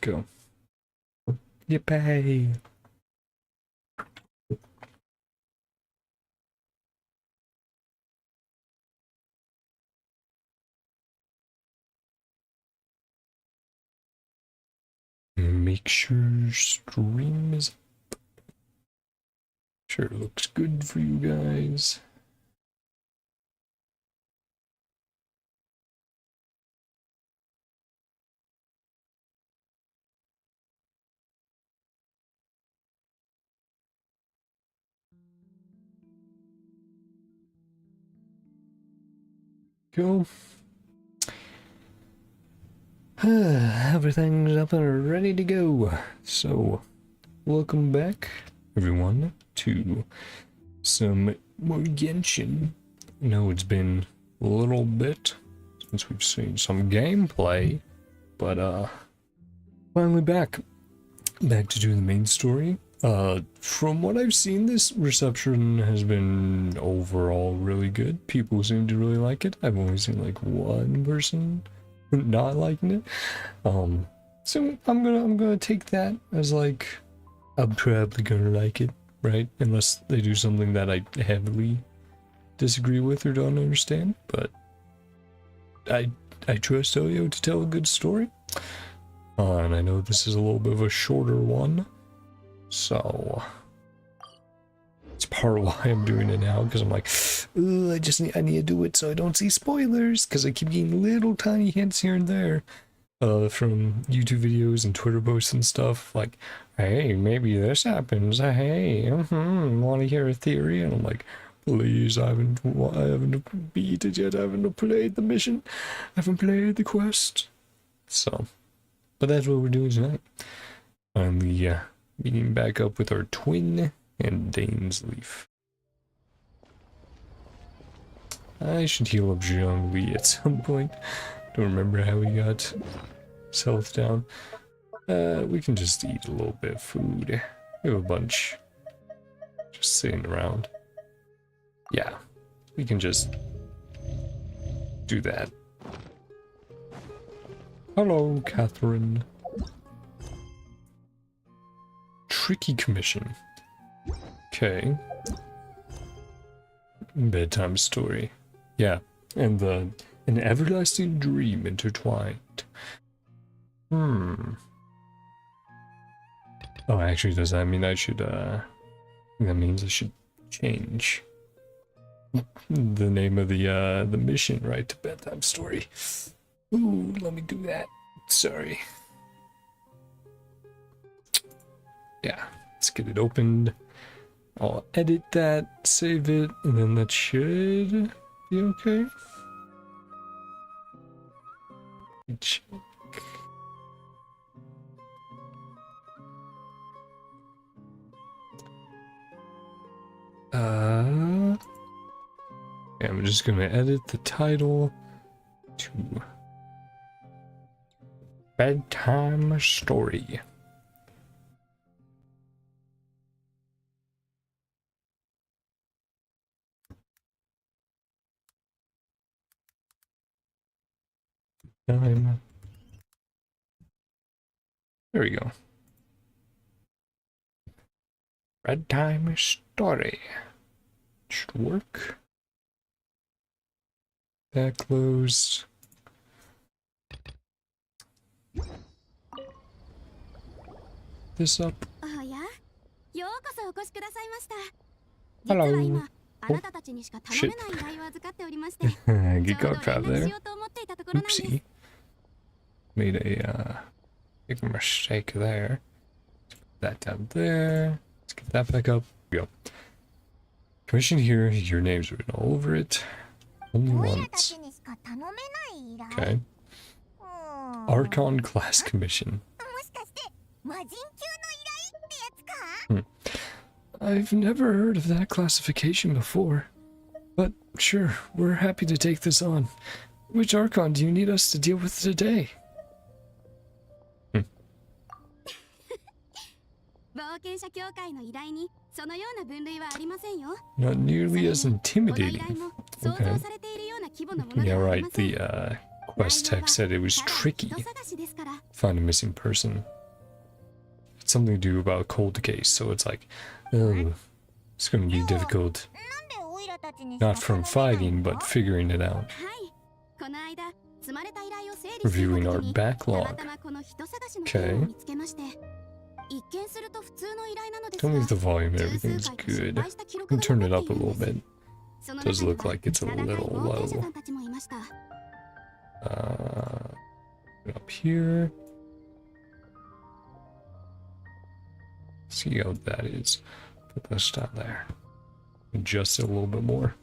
go. Yippee! Make sure stream is up. Sure looks good for you guys. Cool. Everything's up and ready to go. So, welcome back, everyone, to some more Genshin. I know it's been a little bit since we've seen some gameplay, but finally back to do the main story. From what I've seen, this reception has been overall really good. People seem to really like it. I've only seen like one person not liking it. So I'm gonna take that as like, I'm probably gonna like it, right? Unless they do something that I heavily disagree with or don't understand. But I trust Oyo to tell a good story. And I know this is a little bit of a shorter one, so it's part of why I'm doing it now, because I'm like, I need to do it so I don't see spoilers, because I keep getting little tiny hints here and there from YouTube videos and Twitter posts and stuff, like, hey, maybe this happens, hey, want to hear a theory? And I'm like, please, I haven't beat it yet, I haven't played the mission, I haven't played the quest. So, but that's what we're doing tonight. Finally, meeting back up with our twin and Dane's Leaf. I should heal up Zhongli at some point. Don't remember how he got his health down. We can just eat a little bit of food. We have a bunch just sitting around. Yeah, we can just do that. Hello, Catherine. Tricky commission. Okay. Bedtime story. Yeah, and an everlasting dream intertwined. Oh, actually, does that mean I should, that means I should change the name of the mission, right, to Bedtime Story. Ooh, let me do that. Sorry. Yeah, let's get it opened. I'll edit that, save it, and then that should be okay. Check. Yeah, I'm just gonna edit the title to Bedtime Story. There we go. Bedtime Story. Should work. That closed. This up. Hello. Oh, shit. Get got trapped there. Oopsie. Made a big mistake there. Put that down there. Let's get that back up. Here we go. Commission here. Your name's written all over it. Only once. Okay. Archon class commission. I've never heard of that classification before. But sure, we're happy to take this on. Which Archon do you need us to deal with today? Not nearly as intimidating. Okay. Yeah, right. The quest text said it was tricky. find a missing person. It's something to do about a cold case, so it's like, oh, it's going to be difficult. Not from fighting, but figuring it out. Reviewing our backlog. Okay. Tell me if the volume and everything's good. I can turn it up a little bit. Does look like it's a little low. Up here. See how that is. Put this down there. Adjust it a little bit more.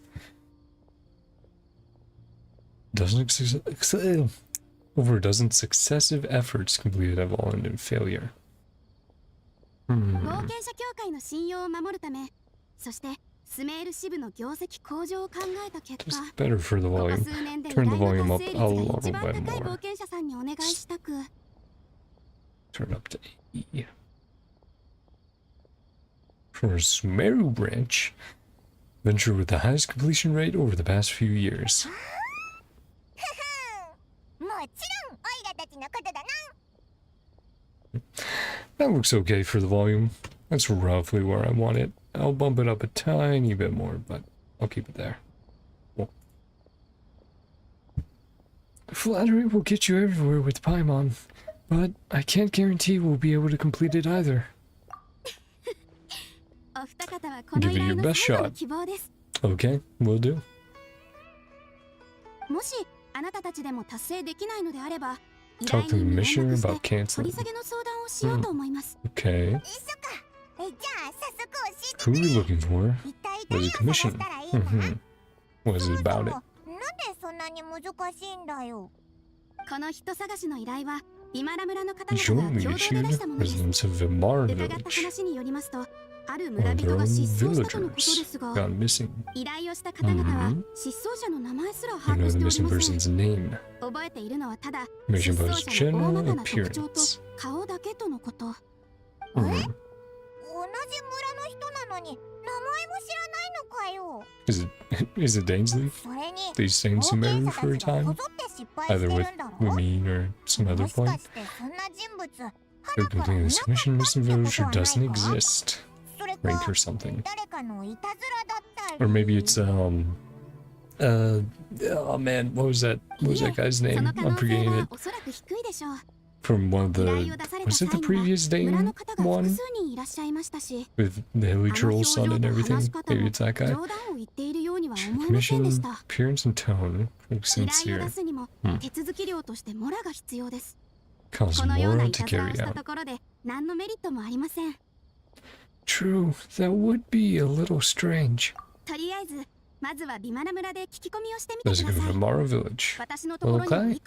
Over a dozen successive efforts completed have all ended in failure. It's better for the volume. Turn the volume up a little bit more. Turn up to 80. For a Sumeru branch, venture with the highest completion rate over the past few years. That looks okay for the volume. That's roughly where I want it. I'll bump it up a tiny bit more, but I'll keep it there. Cool. Flattery will get you everywhere with Paimon, but I can't guarantee we'll be able to complete it either. Give it your best shot. Okay, will do. Talk to the missioner about canceling. Okay. Who are we looking for? What is a commission? What is it about it? Join the issue residents of Vimar village. One of their own villagers gone missing. You know the missing person's name. Information about his general appearance. Is it Dainsley? They stayed in Sumeru for a time? Either with Wimine or some other point? They're completing this mission, missing villager doesn't exist. Rank or something. Or maybe it's oh man, what was that guy's name? I'm forgetting it. From one of the, was it the previous Dane one? With the hilly troll son and everything? Maybe it's that guy. Commission, appearance and tone. Looks sincere. Cause Mora to carry out. True, that would be a little strange. Let's go to Mara village. Okay,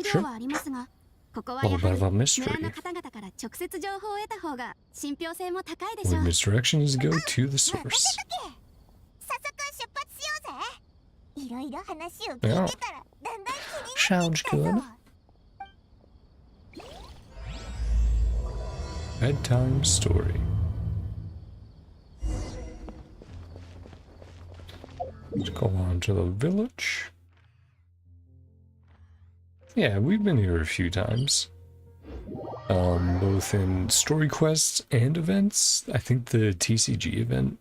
sure. All about mystery. With misdirection is go to the source. Yeah. Sounds good. Bedtime story. Let's go on to the village. Yeah, we've been here a few times. Both in story quests and events. I think the TCG event,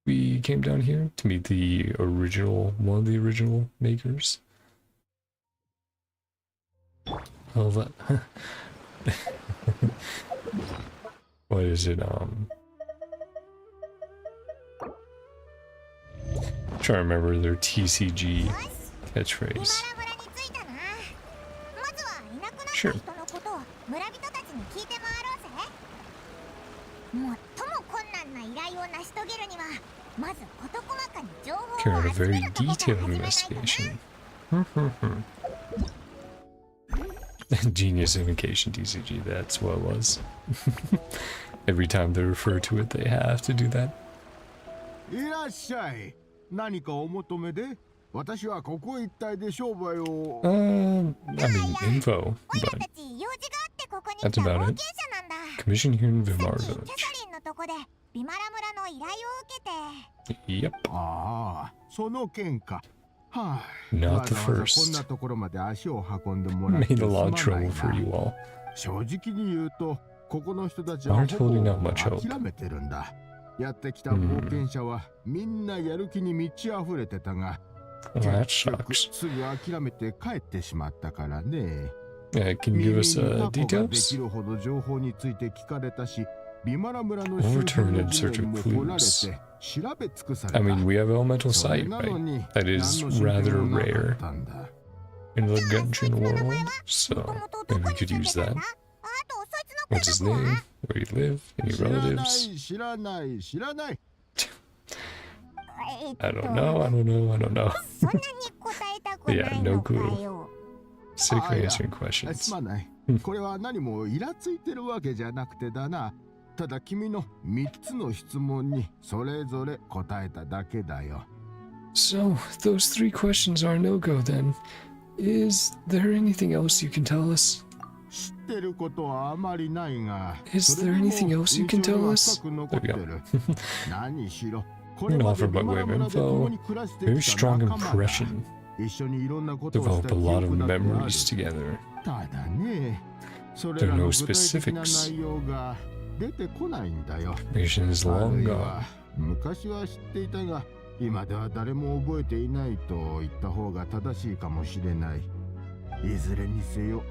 we came down here to meet the original, one of the original makers. Oh, that. What is it? Trying to remember their TCG catchphrase. Sure. Carry out a very detailed investigation. Genius invocation TCG, that's what it was. Every time they refer to it, they have to do that. I mean, info, but that's about it. Commission here in Vimar village. Yep. Not the first. Made a lot of trouble for you all. 正直に言うと、ここの人たちはほぼ諦めてるんだ。やってきた冒険者はみんなやる気に満ち溢れてたが、結局すぐ諦めて帰ってしまったからね。Can you give us 耳にタコができ details? るほど情報について聞かれたし、ビマラ村の周辺の地面も掘られて調べ尽くされた。I mean, we have elemental sight, right? That is rather rare in the Genshin world, so maybe we could use that. What's his name? Where you live? Any relatives? I don't know. Yeah, no clue. Sick for answering questions. これは何もイラついてるわけじゃなくてだな。ただ君の3つの質問にそれぞれ答えただけだよ。So, those 3 questions are no-go then. Is there anything else you can tell us? 知ってることはあまりないが、 Is there anything else you can tell us? There we go. 何しろ You can offer by way of info. Very strong impression. Develop a lot of memories together. There are no specifics. Mission is long gone. 昔は知っていたが、今では誰も覚えていないと言った方が正しいかもしれない。いずれにせよ、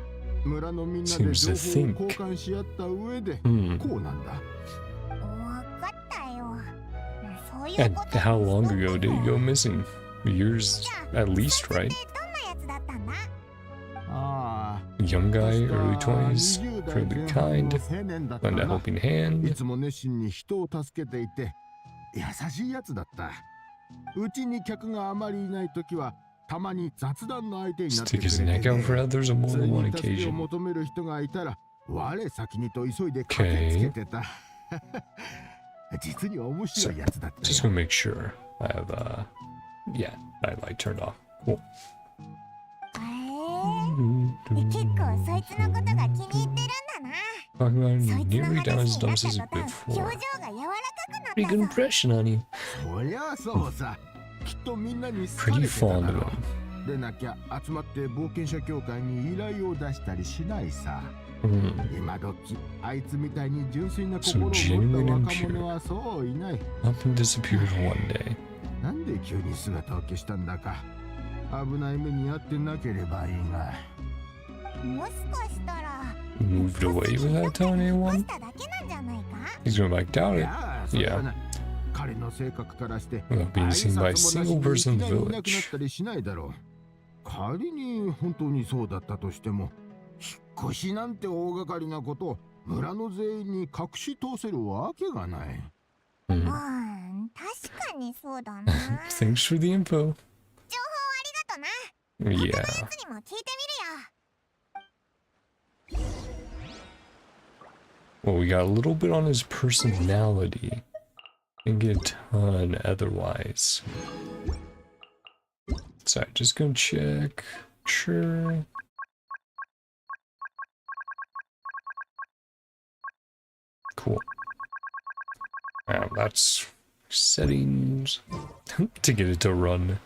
村のみんなで情報を交換し合った上で、こうなんだ。And how long ago did you go missing? Years at least, right? Young guy, early 20s, incredibly kind, lend a helping hand. いつも熱心に人を助けていて、優しいやつだった。うちに客があまりいないときは、たまに雑談の相手になってくれて、 Stick his neck out for others on more than one 助けを occasion. 求める人がいたら、我先にと急いで駆けつけてた。実に面白いやつだった。 Just gonna make sure I have yeah, that light turned off. Cool. 結構そいつのことが気に入ってるんだな。 Talking about そい him つの nearly down 話 as にな dumb った as 途端、 before. 表情が柔らかくなっ Pretty good たさ。 impression on you. そりゃそうさ。きっとみんなに好か Pretty れてた fond だ of ろ him. う。でなきゃ集まって冒険者協会に依頼を出したりしないさ。今時あいつみたいに純粋な心を持った若者はそういない。 Nothing disappeared one day. なんで急に姿を消したんだか。危ない目に遭ってなければいいが。もしかしたら Moved away without telling 越 anyone? しただけなんじゃないか。 He's gonna like doubt い it. やそれは Yeah. な彼の性格からして Without being seen by a single person in the いなくなっ village. たりしないだろう。仮に本当にそうだったとしても、引っ越しなんて大掛かりなことを村の全員に隠し通せるわけがない。確かにそうだな。 Thanks for the info. 情報ありがとな。 Yeah. 他のやつにも聞いてみるよ。 Well, we got a little bit on his personality. Didn't get a ton otherwise. Sorry, just gonna check. Sure. Cool. That's settings to get it to run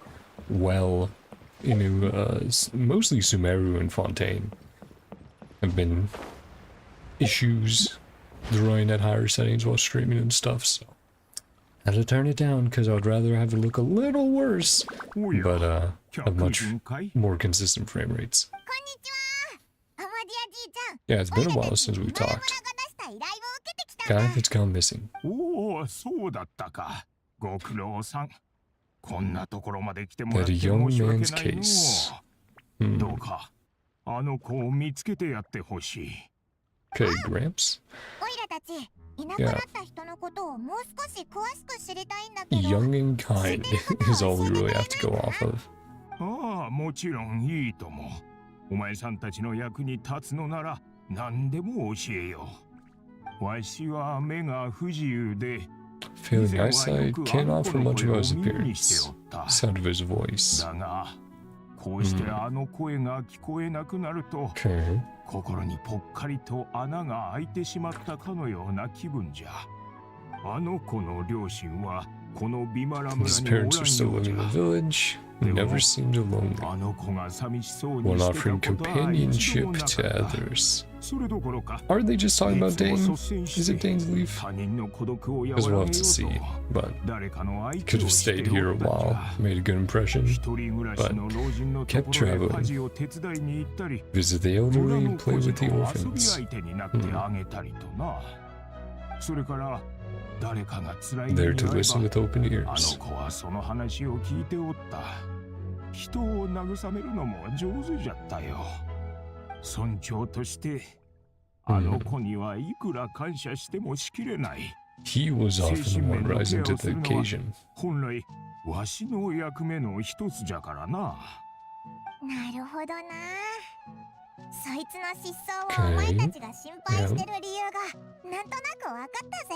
well. Mostly Sumeru and Fontaine have been issues drawing at higher settings while streaming and stuff, so had to turn it down because I would rather have it look a little worse, but have much more consistent frame rates. こんにちは。アマディアじいちゃん。 Yeah, it's been a while since we 村 talked. が出した依頼を受けてきたん Guy だ。 that's gone missing. おお、そうだったか。ご苦労さん。こんなところまで来てもら That って a young 申し訳 man's ないの case. う。どうか、あの子を見つけてやってほしい。Okay, Gramps. オイラたち、いなくなった人のことをもう少し詳しく知りたいんだけど。 Young and kind is all we really have to go off of. ああ、もちろんいいとも。お前さんたちの役に立つのなら何でも教えよう。わしは目が不自由で、 Failing eyesight can't offer much of his appearance. Sound of his voice. だが、こうしてあの声が聞こえなくなると、 Okay. 心にぽっかりと穴が開いてしまったかのような気分じゃ。あの子の両親は His parents are still living in the village. He never seemed lonely. One offering companionship to others. Are they just talking about Dane? Is it Dane's leaf? Because we'll have to see. But he could have stayed here a while, made a good impression, but kept traveling. Visit the elderly, play with the orphans. There to listen with open ears. 人を慰めるのも上手じゃったよ。村長としてあの子にはいくら感謝してもしきれない。He was often the one rising to the occasion. 本来わしの役目の一つじゃからな。なるほどな。そいつの失踪をお前たちが心配してる理由がなんとなくわかったぜ。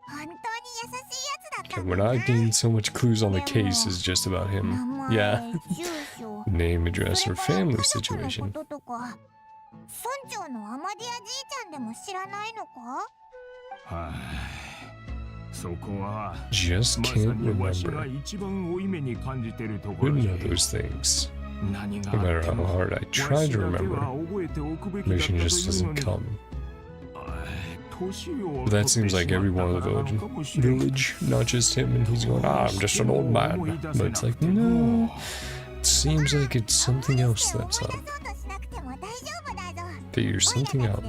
本当に優しいやつだったんだな。We're not getting so much clues on the case is just about him. Yeah. Name, address, or family situation. 村長のアマディアじいちゃんでも知らないのか？はあ、そこは Just まさ can't にわしが remember. 一番負い目に感じてるところ Couldn't で know those things. 何が No あ matter って how も hard I わ try し to だけ remember, は覚えておくべきだった mission と just いうの doesn't で come. 年を But that seems like 取ってしま everyone った in から the なのかもしれん。 village, not just him, and he's going, I'm just an old man. But it's like, no, it seems like it's something else that's up. Figure something out.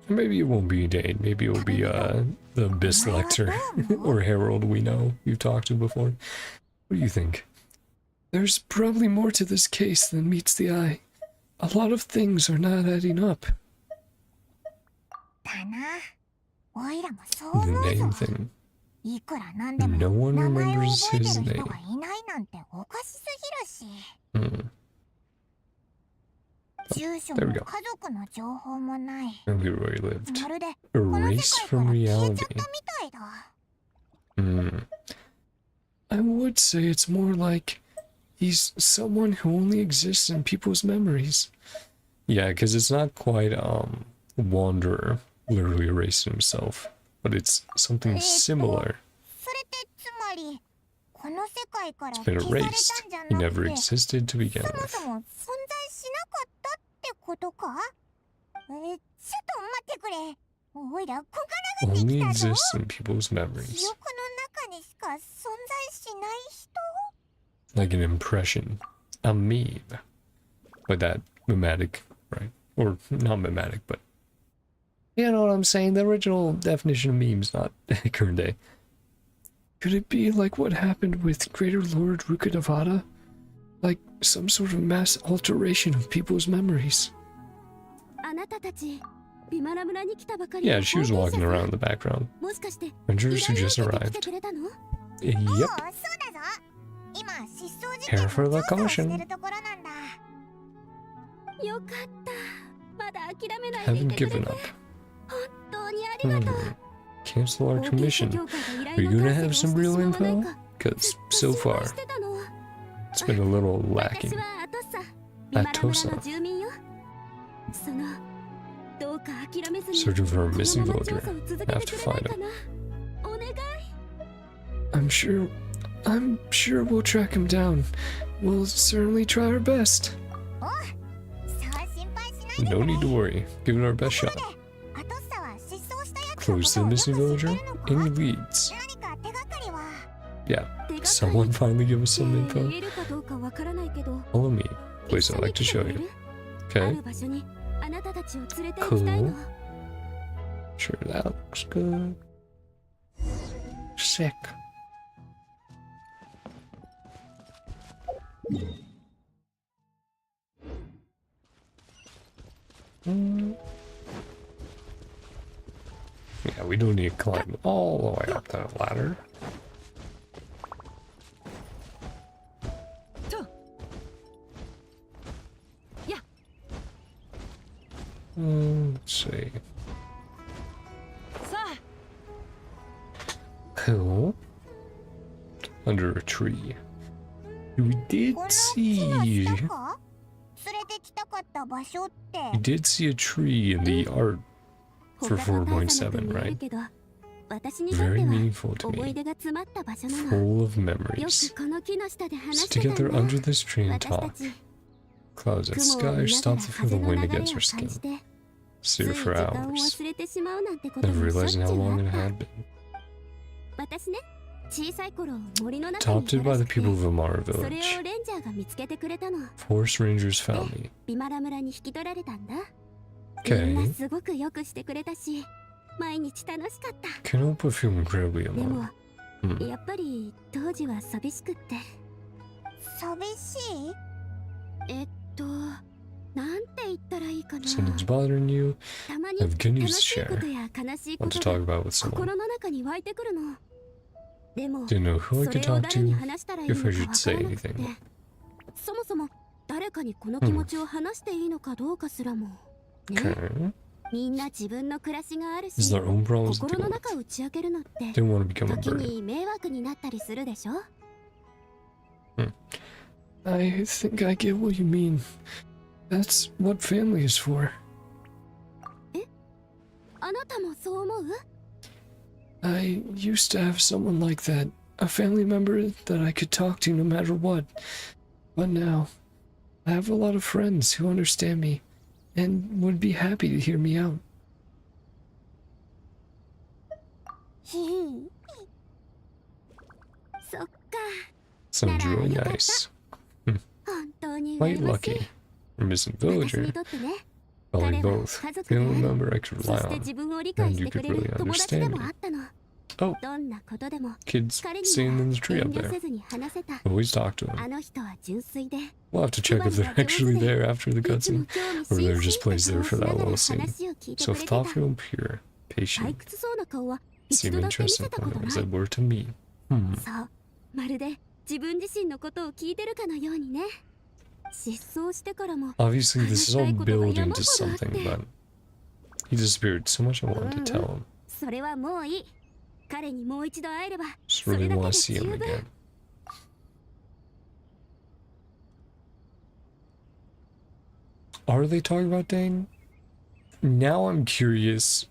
Maybe it won't be Dane. Maybe it'll be the Abyss Lector or Herald we know you've talked to before. What do you think? There's probably more to this case than meets the eye. A lot of things are not adding up. The name thing. No one remembers his name. There we go. And where he lived. Erased from reality. I would say it's more like he's someone who only exists in people's memories. Yeah, because it's not quite Wanderer literally erased himself, but it's something similar. It's been erased. He never existed to begin with. Only exists in people's memories. Like an impression. A meme. By that, mimetic, right? Or not mimetic, but... You know what I'm saying? The original definition of memes, not current day. Could it be like what happened with Greater Lord Rukadavada? Like some sort of mass alteration of people's memories? Yeah, she was walking around in the background. Rangers who just arrived. Yep. Care for the caution. Haven't given up. Cancel our commission. Are you gonna have some real info? Because so far, it's been a little lacking. Atosa. Searching for a missing villager. Have to find him. I'm sure we'll track him down. We'll certainly try our best. No need to worry. Give it our best shot. Close to the missing villager. Any leads? Yeah. Someone finally give us some info. Follow me. Place I'd like to show you. Okay. Cool. Sure, that looks good. Sick. Yeah, we don't need to climb all the way up that ladder. Let's see. Cool. Under a tree. We did see. You did see a tree in the art for 4.7, right? Very meaningful to me. Full of memories. Sit together under this tree and talk. Clouds at the sky stop to feel the wind against her skin. Stare for hours, never realizing how long it had been. Adopted by the people of Amara village, forest rangers found me. Okay. Can't help but feel incredibly alone. Something's bothering you? I have good news to share. Want to talk about it with someone? Didn't know who I could talk to, if I should say anything. Okay. Is their own problems to deal with. Didn't want to become a burden. I think I get what you mean. That's what family is for. I used to have someone like that. A family member that I could talk to no matter what. But now, I have a lot of friends who understand me and would be happy to hear me out. Sounds really nice. Quite lucky. A missing villager. Probably both. The only member I could rely on. And you could really understand me. Oh, kids sitting in the tree up there. Always talk to them. We'll have to check if they're actually there after the cutscene, or they're just placed there for that little scene. So thoughtful and pure, patient, seem interested in them as they were to me. Obviously, this is all building to something, but he disappeared so much I wanted to tell him. Just really want to see him again. Are they talking about Dane? Now I'm curious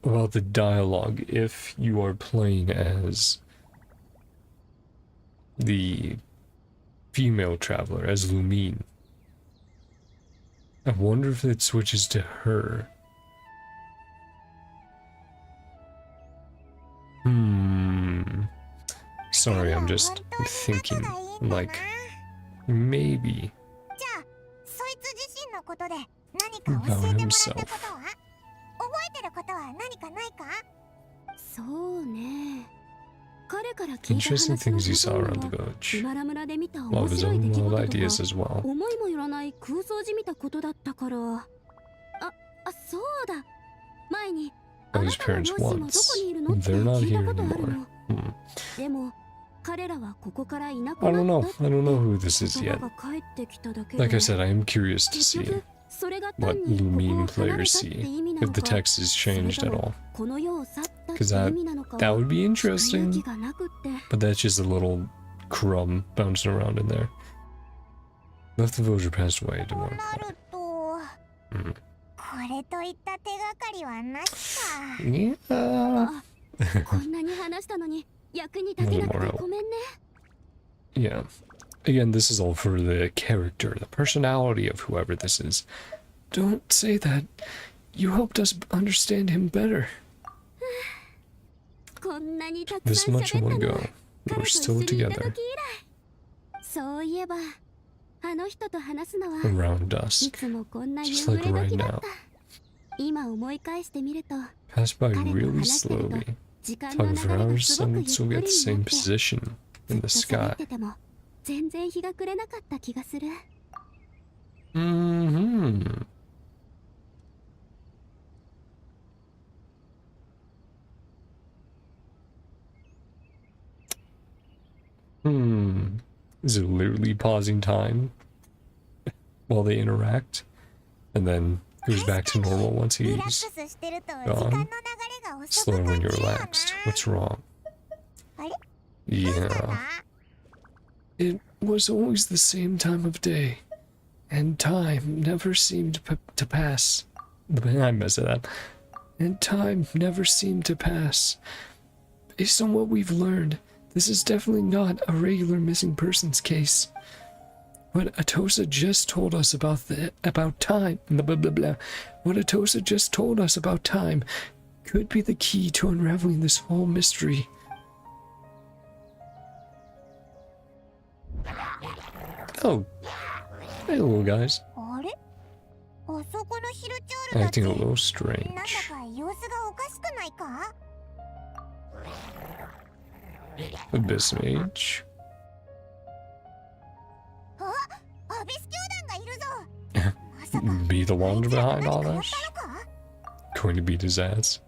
about the dialogue if you are playing as the female traveler, as Lumine. I wonder if it switches to her. Sorry, I'm just thinking, like, maybe about himself. Interesting things he saw around the village. A lot of his own wild ideas as well. All his parents once. They're not here anymore. I don't know who this is yet. Like I said, I am curious to see what Lumine players see, if the text is changed at all. Because that would be interesting, but that's just a little crumb bouncing around in there. Left the villager passed away, didn't want to yeah. A little more help. Yeah. Again, this is all for the character, the personality of whoever this is. Don't say that. You helped us understand him better. This much a while ago, we were still together. Around dusk, just like right now. Passed by really slowly. Talking for hours, sun would still get the same position in the sky. Is it literally pausing time while they interact, and then goes back to normal once he's gone? Slower when you're relaxed. What's wrong? Yeah. It was always the same time of day. And time never seemed to pass. I messed it up. And time never seemed to pass. Based on what we've learned, this is definitely not a regular missing persons case. What Atosa just told us about time, blah blah blah blah. What Atosa just told us about time could be the key to unraveling this whole mystery. Oh, hey little guys. Acting a little strange. Abyss Mage. Be the one behind all this? Going to beat his ass.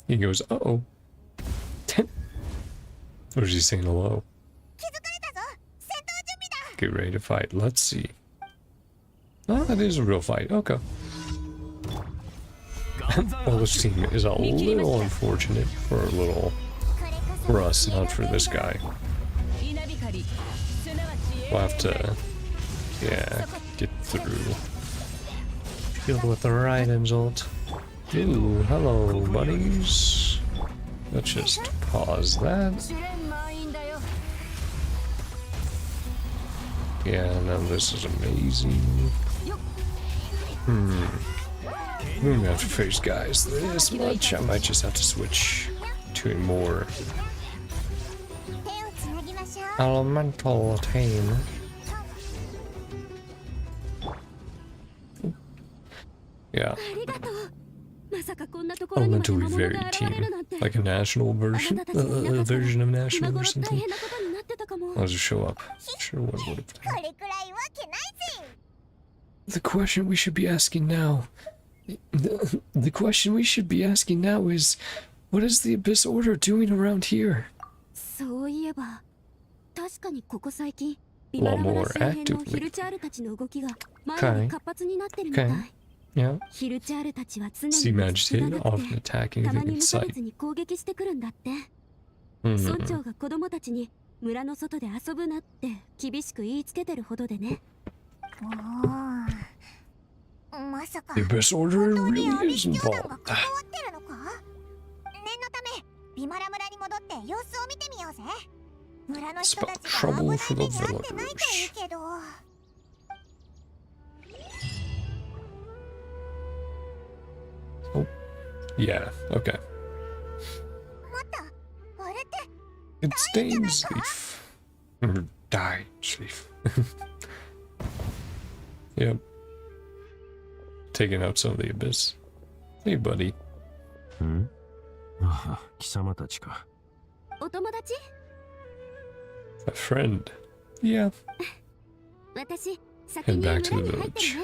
He goes, uh-oh. Or is he saying hello? Get ready to fight. Let's see. Oh, that is a real fight. Okay. Well, this team is a little unfortunate for us, not for this guy. We'll have to, yeah, get through. Deal with the right insult. Ooh, hello, buddies. Let's just pause that. Yeah, no, this is amazing. We don't have to face guys this much. I might just have to switch to a more elemental team. Yeah. Elementally varied team. Like a national version? A version of national or something? I'll just show up. Sure, what would have done. The question we should be asking now... The question we should be asking now is... What is the Abyss Order doing around here? A lot more actively. Okay. Okay. Yeah. Sea Majesty often attacking anything in sight. The Abyss Order really is involved. Spell trouble for the villagers. Oh, yeah, okay. It stains leaf. Or died leaf. Yep. Taking out some of the Abyss. Hey, buddy. A friend. Yeah. Head back to the village.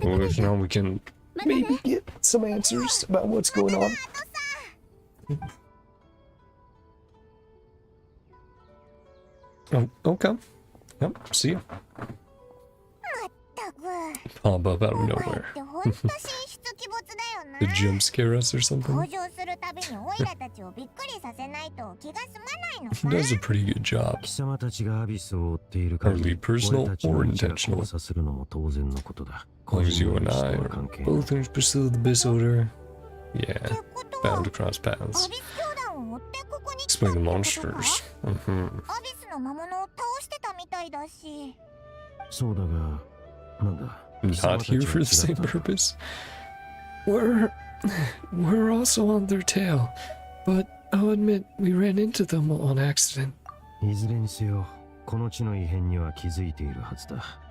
Well, if now we can maybe get some answers about what's going on. Oh, okay. Yep, see ya. Pop up out of nowhere. To jump scare us or something? He does a pretty good job. Hardly personal or intentional. As long as you and I are both in pursuit of the Abyss Order, yeah, bound to cross paths. Explain the monsters. Not here for the same purpose. We're also on their tail, but I'll admit we ran into them on accident.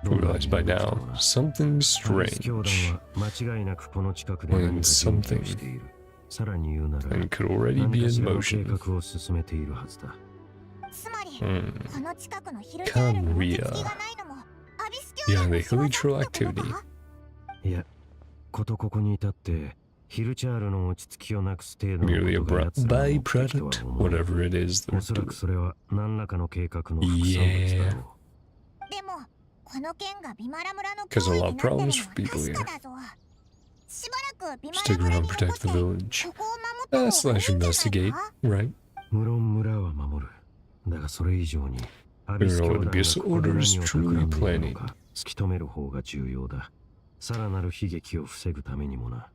Realize by now, something strange. And something. And could already be in motion. Kanria. Yeah, the habitual activity. Merely a byproduct, whatever it is they're doing. Yeah. Because a lot of problems for people here. Stick around and protect the village. Slash investigate, right? Figuring out what the Abyss Order is truly planning. 突き止める方が重要だ。さらなる悲劇を防ぐためにもな。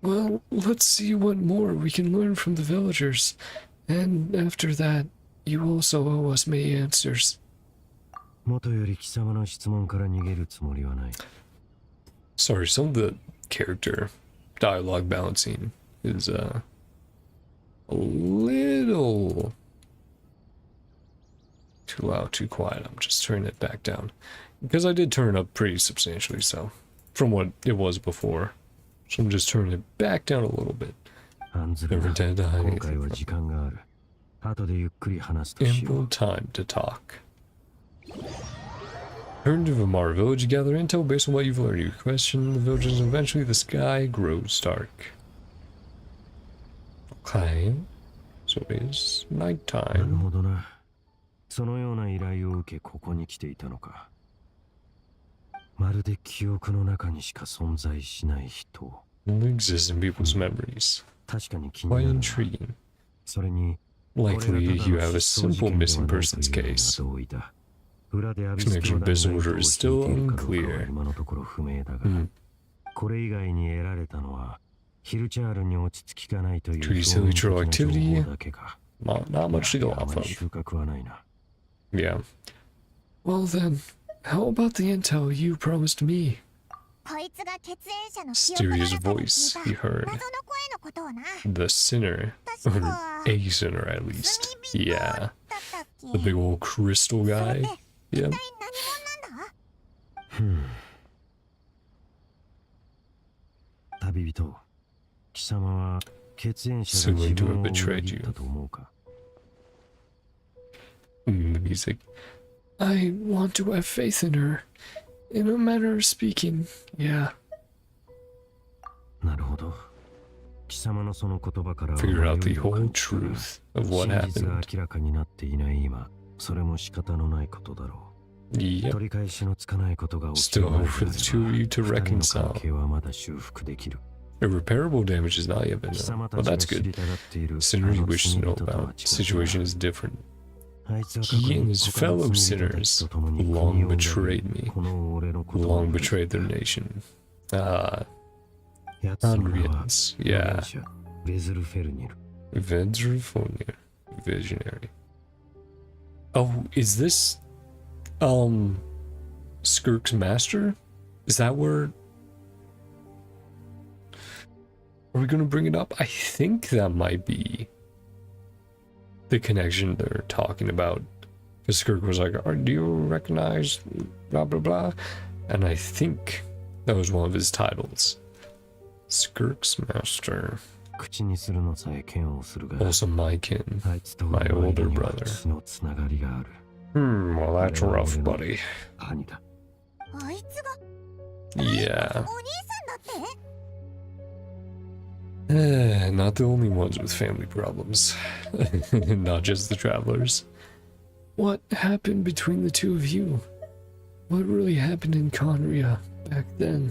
Well, let's see what more we can learn from the villagers. And after that, you also owe us many answers. 元より貴様の質問から逃げるつもりはない。Sorry, some of the character dialogue balancing is a little too loud, too quiet. I'm just turning it back down. Because I did turn it up pretty substantially, so from what it was before. So I'm just turning it back down a little bit. Never intended to hide anything. Ample time to talk. Return to Vimar village, gather intel based on what you've learned. You question the villagers and eventually the sky grows dark. Okay. So it's nighttime. そのような依頼を受けここに来ていたのか。まるで記憶の中にしか存在しない人。Only exists in people's memories. 確かに気になる Quite な。 intriguing. それに、 Likely you have a simple missing persons case. 同意だ。裏でアビス Connection 教団 business の order 意 is 図を still 聞いているかどうかは unclear. 今のところ不明だが、Hmm. これ以外に得られたのは、ヒルチャールに落ち着きがないという Pretty 表面 silly 的 troll な情 activity. 報だけか。 Not much to go あ off ま of. り収穫はないな。Yeah. Well then, how about the intel you promised me? こいつが血縁者の記憶の Mysterious 中で voice 聞い he た heard. 謎の声のことをな。 The sinner. 確 Or か a sinner at least. 罪人 Yeah. だったっけ。 The big old crystal それ guy. って Yeah. 一体何者なんだ。旅人、貴様は血縁者が自 Assuming to 分 have を裏 betrayed 切 you. ったと思うか。The music. I want to have faith in her. In a manner of speaking, yeah. なるほど。貴様のその言葉からは Figure out the 迷いを whole 感じたが truth of what 真実が happened. 明らかになっていない今、それも仕方のないことだろう。 Yep. 取り返しのつかないことが起きる Still 前 hope で for あ the れ two ば of you to 二人の reconcile. 関係はまだ修復できる。 Irreparable damage has not yet been 貴 done. 様た Well, ちが that's 知り good. たがっている Sinners you あの wish to 罪 know 人とは違 about. う Situation is different. あいつは過去 He に and his 他の fellow 罪人たち sinners と共に long 国を betrayed me. この俺のことを Long betrayed their nation. Ah, 奴らは unreadings. 預言 Yeah. 者ベズルフェルニル。 Vedrufonier. Visionary. Oh, is this Skirk's master? Is that where? Are we gonna bring it up? I think that might be the connection they're talking about. Because Skirk was like, do you recognize blah blah blah? And I think that was one of his titles. Skirk's master. 口にするのさえ嫌悪するが、 Also my kin. あいつと My 俺の older 間には brother. 血のつながりがある。 Well, that's rough, buddy. 兄だ。あいつが Yeah. お兄さんだって。 Not the only ones with family problems. Not just the travelers. What happened between the two of you? What really happened in Conria back then?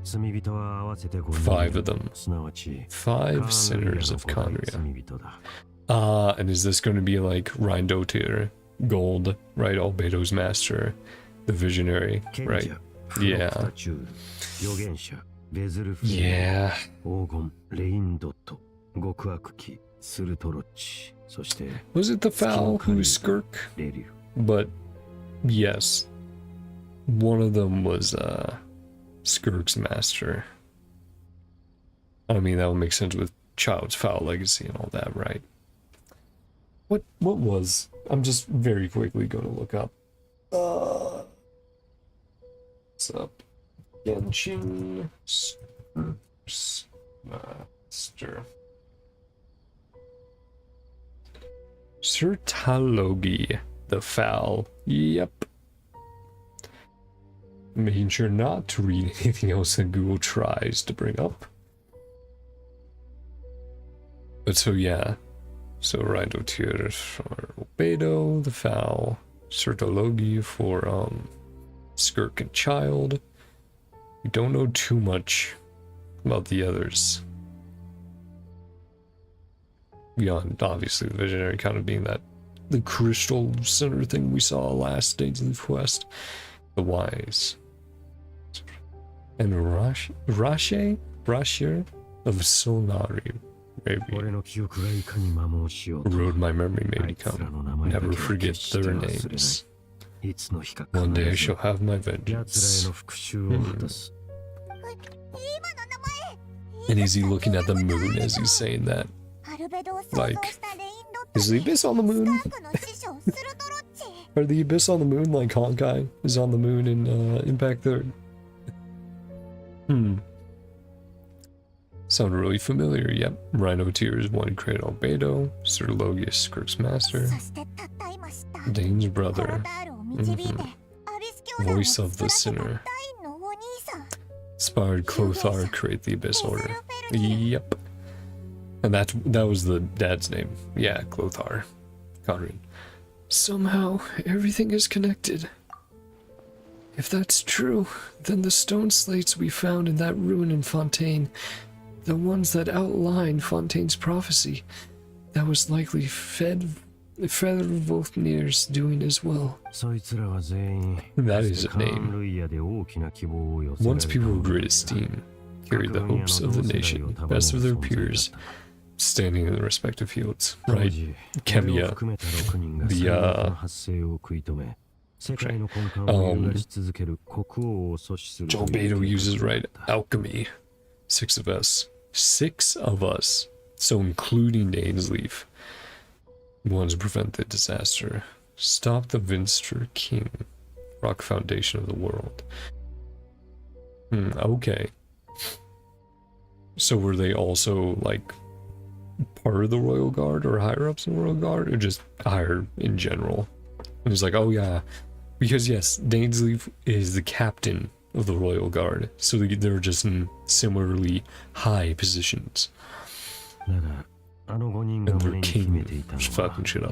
罪人は合わせて5人。 Five of them. すなわち、 Five sinners of カーンリア Conria. の罪人だ。 And is this going to be like Rhindotir, Gold, right? Albedo's master, the visionary, 賢 right? 者、フロ Yeah. クタチュール、預言者、ベズルフェルニル、 Yeah. 黄金、レインドット、極悪鬼、スルトロッチ、そして、 Was it the fowl who was Skirk? レリュ。 But yes, one of them was Skirk's master. I mean, that would make sense with Child's foul legacy and all that, right? What was? I'm just very quickly going to look up. What's up? Genshin Skirk's master. Sertalogi, the foul. Yep. Making sure not to read anything else that Google tries to bring up. But so yeah. So Rhindotir for Albedo, the foul. Sertologi for Skirk and Child. We don't know too much about the others. Beyond obviously the visionary kind of being that the crystal center thing we saw last Days of the Quest. The Wise. And Rasher of Solari. Maybe. Rode my memory may come. Never forget their names. One day I shall have my vengeance. And is he looking at the moon as he's saying that? Like, is the Abyss on the moon? Are the Abyss on the moon like Honkai is on the moon in Impact 3rd? Sound really familiar, yep. Rhino Tears, one created Albedo, Sir Logius, Skirk's master, Dane's brother, Voice of the Sinner, inspired Clothar create the Abyss Order. Yep. And that was the dad's name. Yeah, Clothar. Conrad. Somehow, everything is connected. If that's true, then the stone slates we found in that ruin in Fontaine, the ones that outline Fontaine's prophecy, that was likely Fedorvotnir's doing as well. That is a name. Once people of great esteem, carried the hopes of the nation, best of their peers, standing in their respective fields, right? Kemia, Joe Beto uses, right, alchemy. 6 of us. 6 of us. So including Dainsleif. Wanted to prevent the disaster. Stop the Vinster King. Rock foundation of the world. Okay. So were they also, like, part of the Royal Guard or higher ups in the Royal Guard? Or just higher in general? And he's like, oh yeah. Because yes, Dainsleif is the captain of the Royal Guard. So they're just in similarly high positions. And their king just fucking shit up.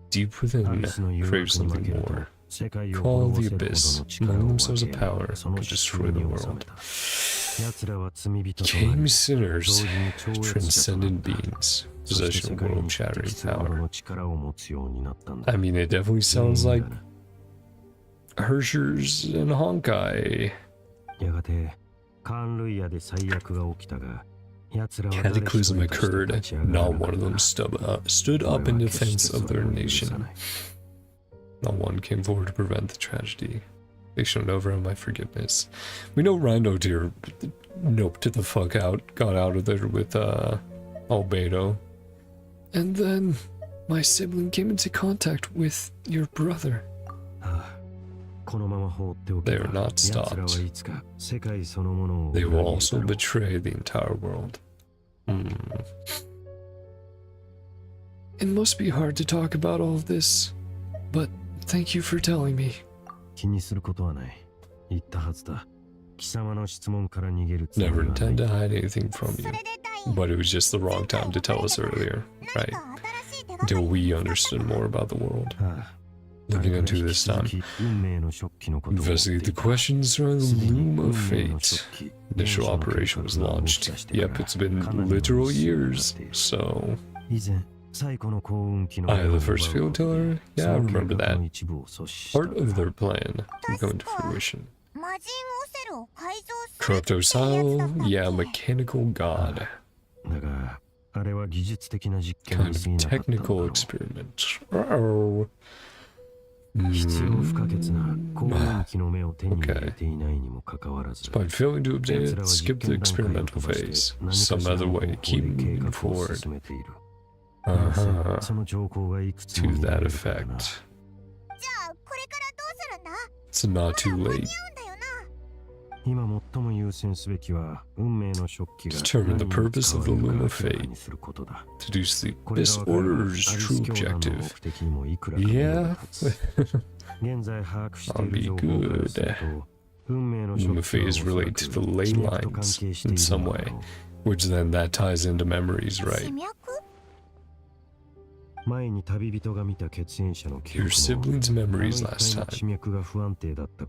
Deep within, crave something more. Call the Abyss, among themselves a power, could destroy the world. Came sinners, transcendent beings, possession of world-shattering power. I mean, it definitely sounds like Hershers and Honkai. Cataclysm occurred, not one of them stood up in defense of their nation. Not one came forward to prevent the tragedy. They shone over on my forgiveness. We know Rhino Deer noped the fuck out, got out of there with Albedo. And then my sibling came into contact with your brother. They are not stopped. They will also betray the entire world. It must be hard to talk about all of this, but thank you for telling me. Never intend to hide anything from you, but it was just the wrong time to tell us earlier, right? Until we understood more about the world. Looking into this time, investigate the questions surrounding the Loom of Fate. Initial operation was launched. Yep, it's been literal years, so... the first field tiller? Yeah, I remember that. Part of their plan will come into fruition. Corrupt Osile? Yeah, mechanical god. Kind of technical experiment. Uh-oh. Okay. Despite failing to update it, skip the experimental phase. Some other way, keep moving forward. To that effect. It's not too late. Determine the purpose of the Loom of Fate. Deduce the Abyss Order's true objective. Yeah. That'll be good. Loom of Fate is related to the ley lines in some way, which then that ties into memories, right? Your siblings' memories last time.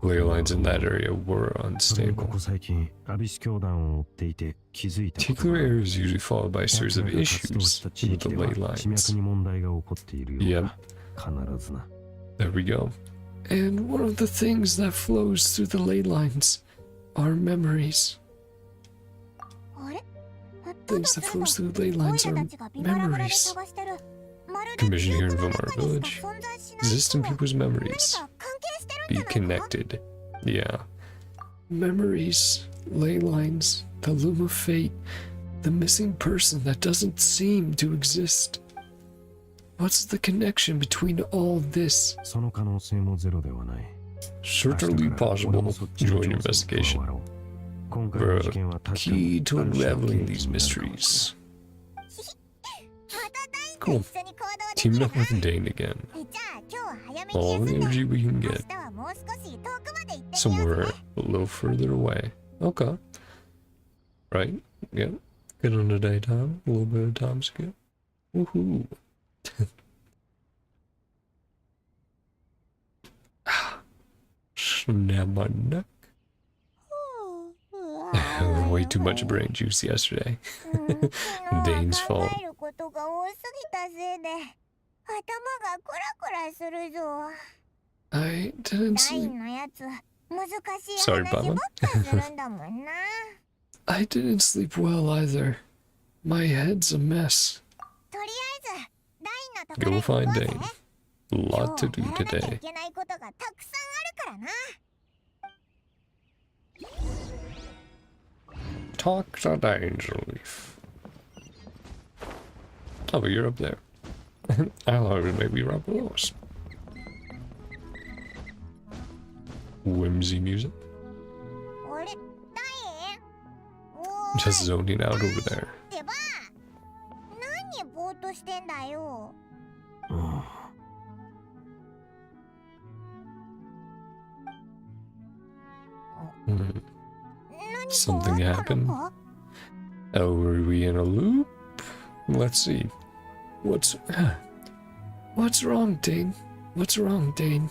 Ley lines in that area were unstable. Particular areas usually followed by a series of issues with the ley lines. Yep. There we go. And one of the things that flows through the ley lines are memories. Things that flows through the ley lines are memories. Commission here in Vilmar Village. Exist in people's memories. Be connected. Yeah. Memories, ley lines, the loom of fate, the missing person that doesn't seem to exist. What's the connection between all this? Certainly possible. Join investigation. We're key to unraveling these mysteries. Cool. Teaming up with Dane again. All the energy we can get. Somewhere a little further away. Okay. Right? Yeah. Get on the daytime. A little bit of time skip. Woohoo. Snap my neck. Way too much brain juice yesterday. Dane's fault. I didn't sleep. Sorry, Baba. I didn't sleep well either. My head's a mess. Go find Dane. A lot to do today. Talk to Danger Leaf. Oh, but you're up there. I thought maybe Rob Lewis. Whimsy music. Just zoning out over there. Something happened. Oh, were we in a loop? Let's see. What's wrong, Dane? What's wrong, Dane?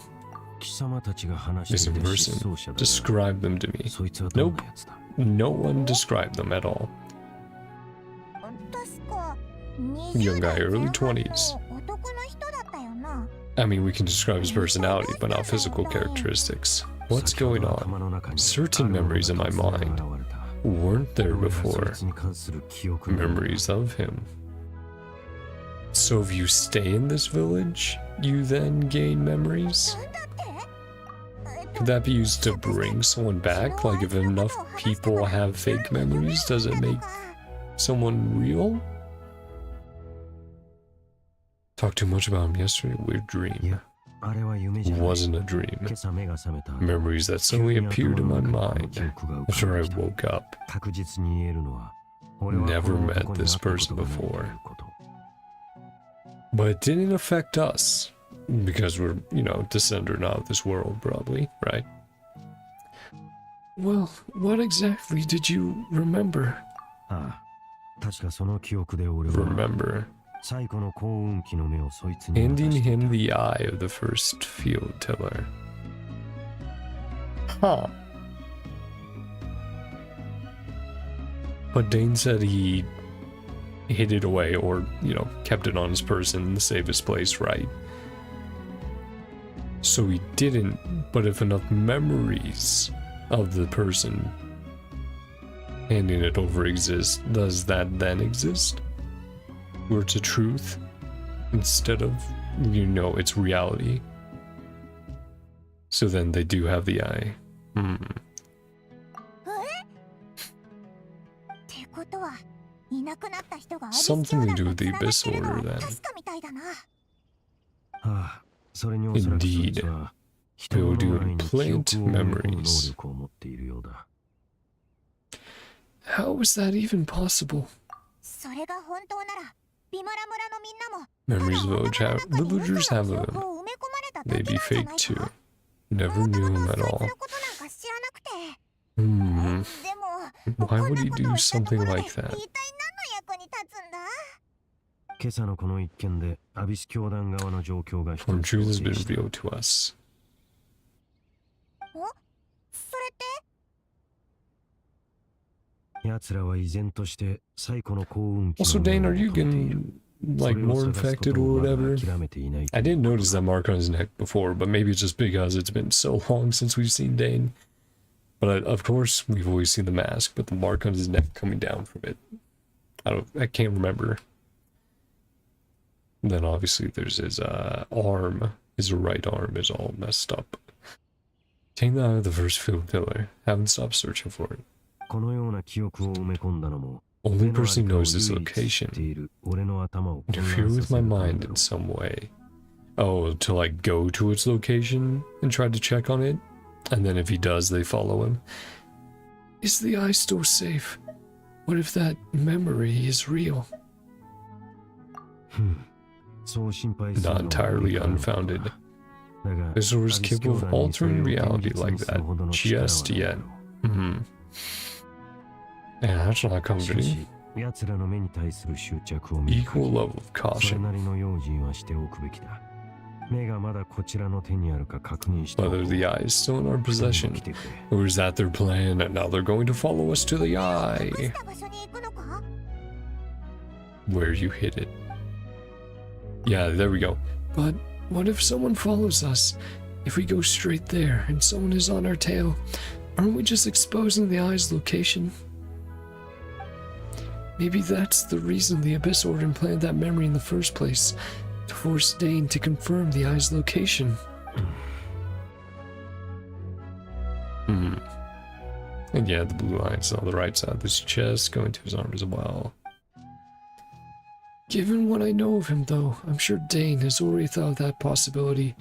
Missing person. Describe them to me. Nope. No one described them at all. Young guy, early 20s. I mean, we can describe his personality, but not physical characteristics. What's going on? Certain memories in my mind weren't there before. Memories of him. So if you stay in this village, you then gain memories? Could that be used to bring someone back? Like if enough people have fake memories, does it make someone real? Talked too much about him yesterday. Weird dream. Wasn't a dream. Memories that suddenly appeared in my mind after I woke up. Never met this person before. But it didn't affect us. Because we're, descendant out of this world, probably, right? Well, what exactly did you remember? Remember. Handing him the eye of the first field tiller. Huh. But Dane said he hid it away or, kept it on his person to save his place, right? So he didn't, but if enough memories of the person handing it over exist, does that then exist? Where it's a truth instead of, it's reality. So then they do have the eye. Something to do with the Abyss Order then. Indeed, they will do implant memories. How is that even possible? Memories villagers have of him. May be fake too. Never knew him at all. Why would he do something like that? 今朝のこの一件でアビス教団側の状況が一つ One truth has been revealed to us. お、それって奴らは依然として最古の幸運期 Also, の Dane, も are のを you 求めている getting like more infected or whatever? 諦めていないと I いう didn't notice that mark on his neck before, but maybe it's just because it's been so long since we've seen Dane. But of course, we've always seen the mask, but the mark on his neck coming down from it, I can't remember. And then obviously there's his arm. His right arm is all messed up. Take that out of the first field pillar. Haven't stopped searching for it. このような記憶を埋め込んだのも Only person who knows this location. ている俺の頭を混 Interfere 乱さ with せ my るため mind だ in some way. Oh, to like go to its location and try to check on it? And then if he does, they follow him. Is the eye still safe? What if that memory is real? そう心配する Not のは entirely 無理だろう unfounded. だが This was アビス capable 教 of 団にそれ altering を reality 現実 like にする that ほどの力は just ないだ yet. ろう Hmm. Yeah, that's not しか comforting. し奴らの目に対する執着を見る Equal level of それ caution. なりの用心はしておくべきだ目がまだこちらの手にあるか確認しておこう Whether the eye is still in our 来 possession, てくれ or is that their plan and now they're going to follow us to the 隠 eye した場所に行くのか？ where you hid it. Yeah, there we go. But what if someone follows us? If we go straight there and someone is on our tail, aren't we just exposing the eye's location? Maybe that's the reason the Abyss Order implanted that memory in the first place, to force Dane to confirm the eye's location. And yeah, the blue line's on the right side of his chest, going to his arm as well. Given what I know of him, though, I'm sure Dane has already thought of that possibility.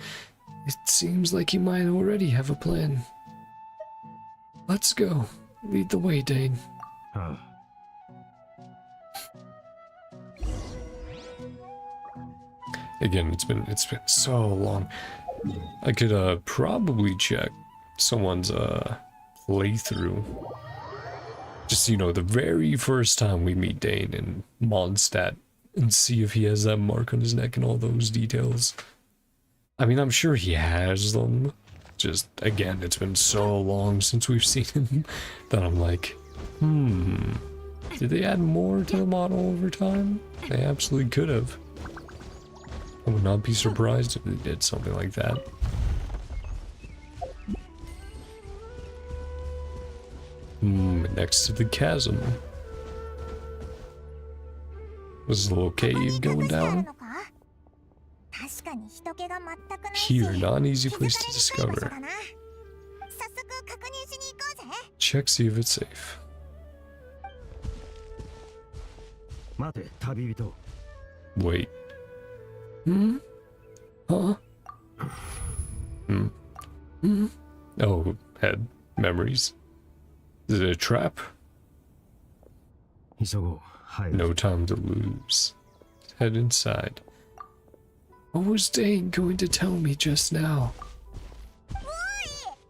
It seems like he might already have a plan. Let's go. Lead the way, Dane. はあ Again, it's been so long. I could probably check someone's playthrough. Just, you know, the very first time we meet Dane in Mondstadt and see if he has that mark on his neck and all those details. I mean, I'm sure he has them. Just, again, it's been so long since we've seen him that I'm like, did they add more to the model over time? They absolutely could have. I would not be surprised if they did something like that. Next to the chasm. There's a little cave going down. 確かに人気が全くないし Here, not an easy 気づ place か to れにくい場所 discover. だな。早速確認しに行こうぜ。 Check, see if it's safe. 待て旅人 Wait. Huh? Oh, head. Memories. Is it a trap? 急ごう入る No time to lose. Head inside. What was Dane going to tell me just now? おい、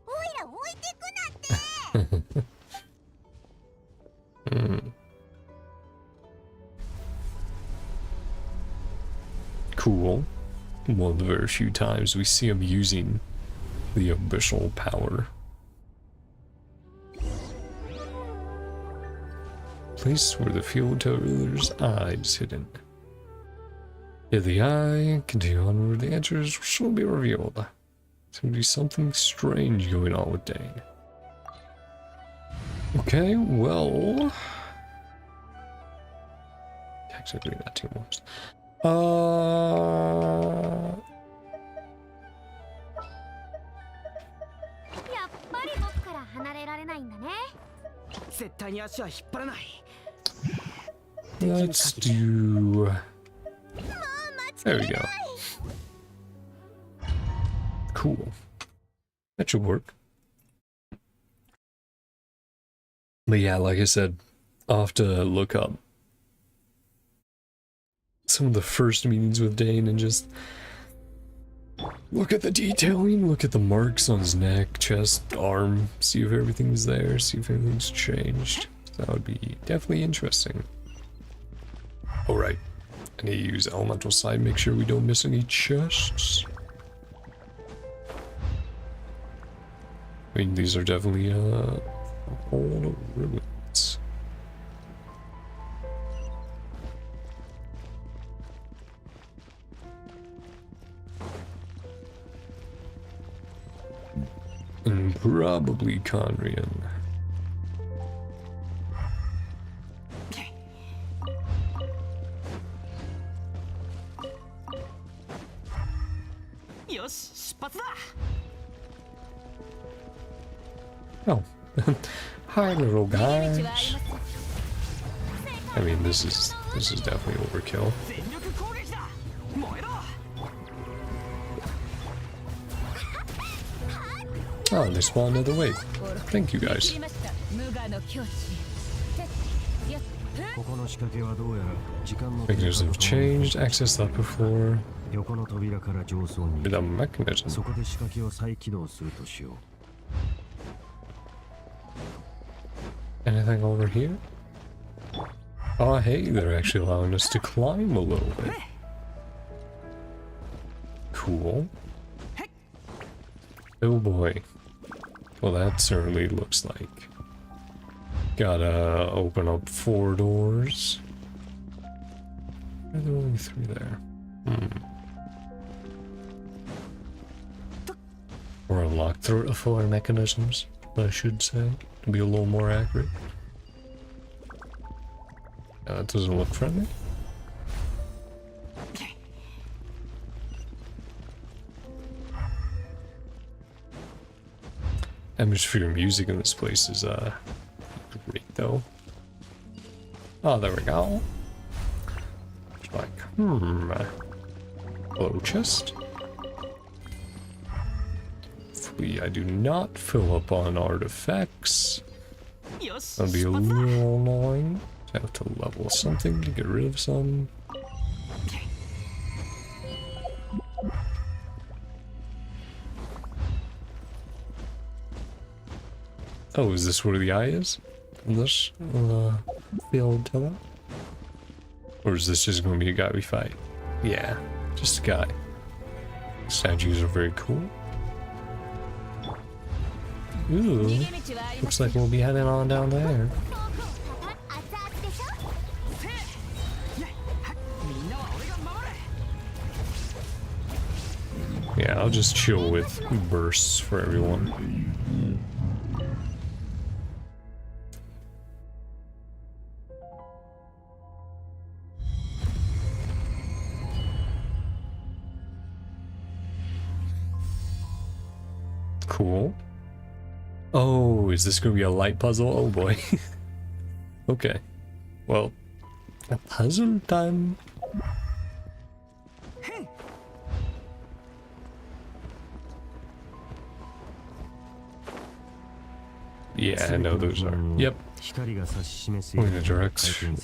おいら置いてくなって。 Cool. One of the very few times we see him using the abyssal power. Place where the field teller's eye is hidden. Hit the eye, continue on where the answers will soon be revealed. There's gonna be something strange going on with Dane. Okay, well... Technically not too much. やっぱり僕から離れられないんだね。絶対に足は引っ張らない。 Let's do... There we go. Cool. That should work. But yeah, like I said, I'll have to look up some of the first meetings with Dane and just look at the detailing, look at the marks on his neck, chest, arm, see if everything's there, see if anything's changed. That would be definitely interesting. Alright, I need to use elemental side, make sure we don't miss any chests. I mean, these are definitely a whole of ruins. And probably Conrian. Oh, hi little guys. I mean, this is definitely overkill. Oh, they spawned another wave. Thank you guys. Mechanisms have changed. Access the upper floor. With a mechanism. Anything over here? Oh, hey, they're actually allowing us to climb a little bit. Cool. Oh boy. Well, that certainly looks like. Gotta open up 4 doors. Are there only 3 there? Or unlock 4 mechanisms, I should say, to be a little more accurate. That doesn't look friendly. Atmosphere music in this place is great though. Oh, there we go. It's like, hello chest. Hopefully I do not fill up on artifacts. That'd be a little annoying. I have to level something to get rid of some. Oh, is this where the eye is? In this field tower? Or is this just going to be a guy we fight? Yeah, just a guy. Statues are very cool. Ooh, looks like we'll be heading on down there. Yeah, I'll just chill with bursts for everyone. Cool. Oh, is this gonna be a light puzzle? Oh boy. Okay. Well, a puzzle time. Yeah, I know those are. Yep. Point the direction.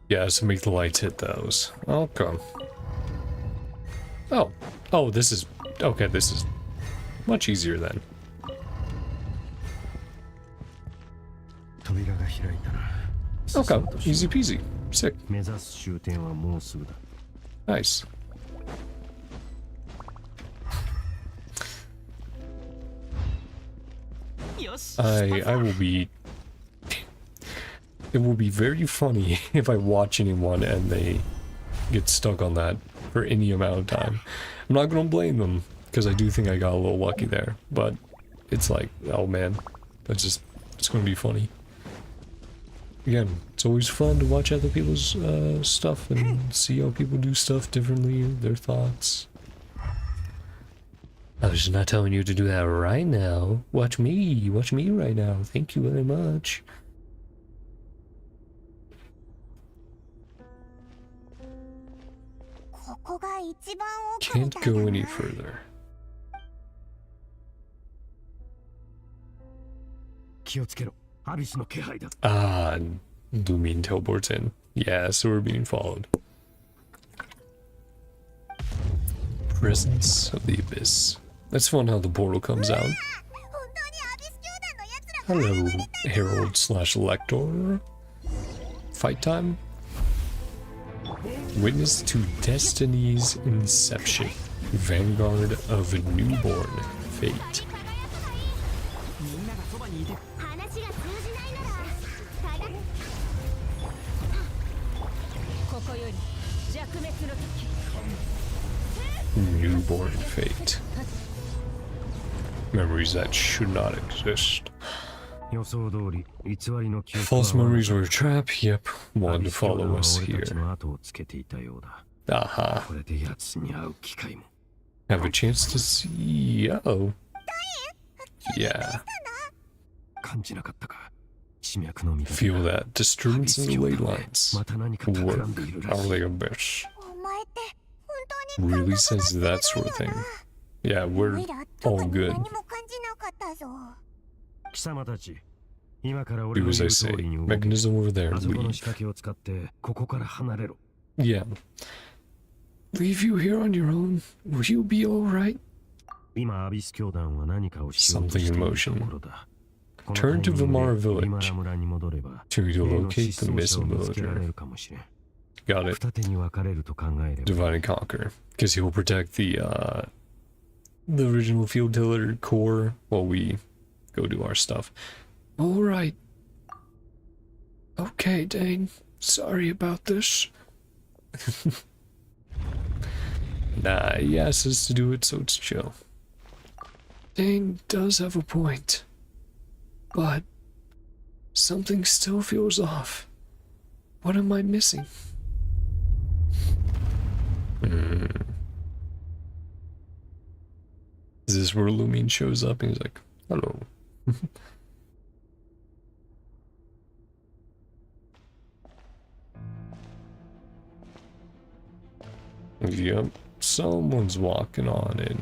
Yeah, so make the lights hit those. Okay. Oh. Oh, this is... Okay, this is much easier then. Okay, easy peasy. Sick. Nice. I will be... It will be very funny if I watch anyone and they get stuck on that for any amount of time. I'm not gonna blame them, because I do think I got a little lucky there, but it's like, oh man, that's just, it's gonna be funny. Again, it's always fun to watch other people's stuff and see how people do stuff differently, their thoughts. I was not telling you to do that right now. Watch me right now. Thank you very much. Can't go any further. Ah, Lumion teleports in. Yeah, so we're being followed. Presence of the Abyss. That's fun how the portal comes out. Hello, Herald / Lector. fight time. Witness to Destiny's inception. Vanguard of a newborn fate. みんながそばにいて話が通じないならただここより弱滅の時 Newborn fate. Memories that should not exist. 予想通り偽りの記憶 False memories were a trap. Yep, one to follow us 俺た here. ちの後をつけていたようだ Aha. これで奴に会う機会も Have a chance to see. Uh-oh. Yeah. 感じなかったか地脈の乱れ Feel that disturbance in the ley lines. また何か企 Work んでいるら our しい Lego bitch. お前って本当に Really says that sort of thing. Yeah, オ we're イラ特 all に good. 何も感じなかったぞ。貴様たち今から俺 Do の as 言 I う say. 通りに動け Mechanism over there. あそこの Leave. 仕掛けを使ってここから離れろ Yeah. Leave you here on your own? Will you be alright? 今アビス教団は何かをしようと Something してい in る motion. ところだ Turn to Vimara Village リマラ村に戻れば to 例の locate 失 the 踪者を missing 見つけられ villager. るかもしれん Got it. 二手に分かれると考えれば Divide and conquer. Because he will protect the original field tiller core while we go do our stuff. Alright. Okay, Dane. Sorry about this. Nah, he asked us to do it, so it's chill. Dane does have a point. But something still feels off. What am I missing? Is this where Lumine shows up and he's like, hello? Yep, someone's walking on in.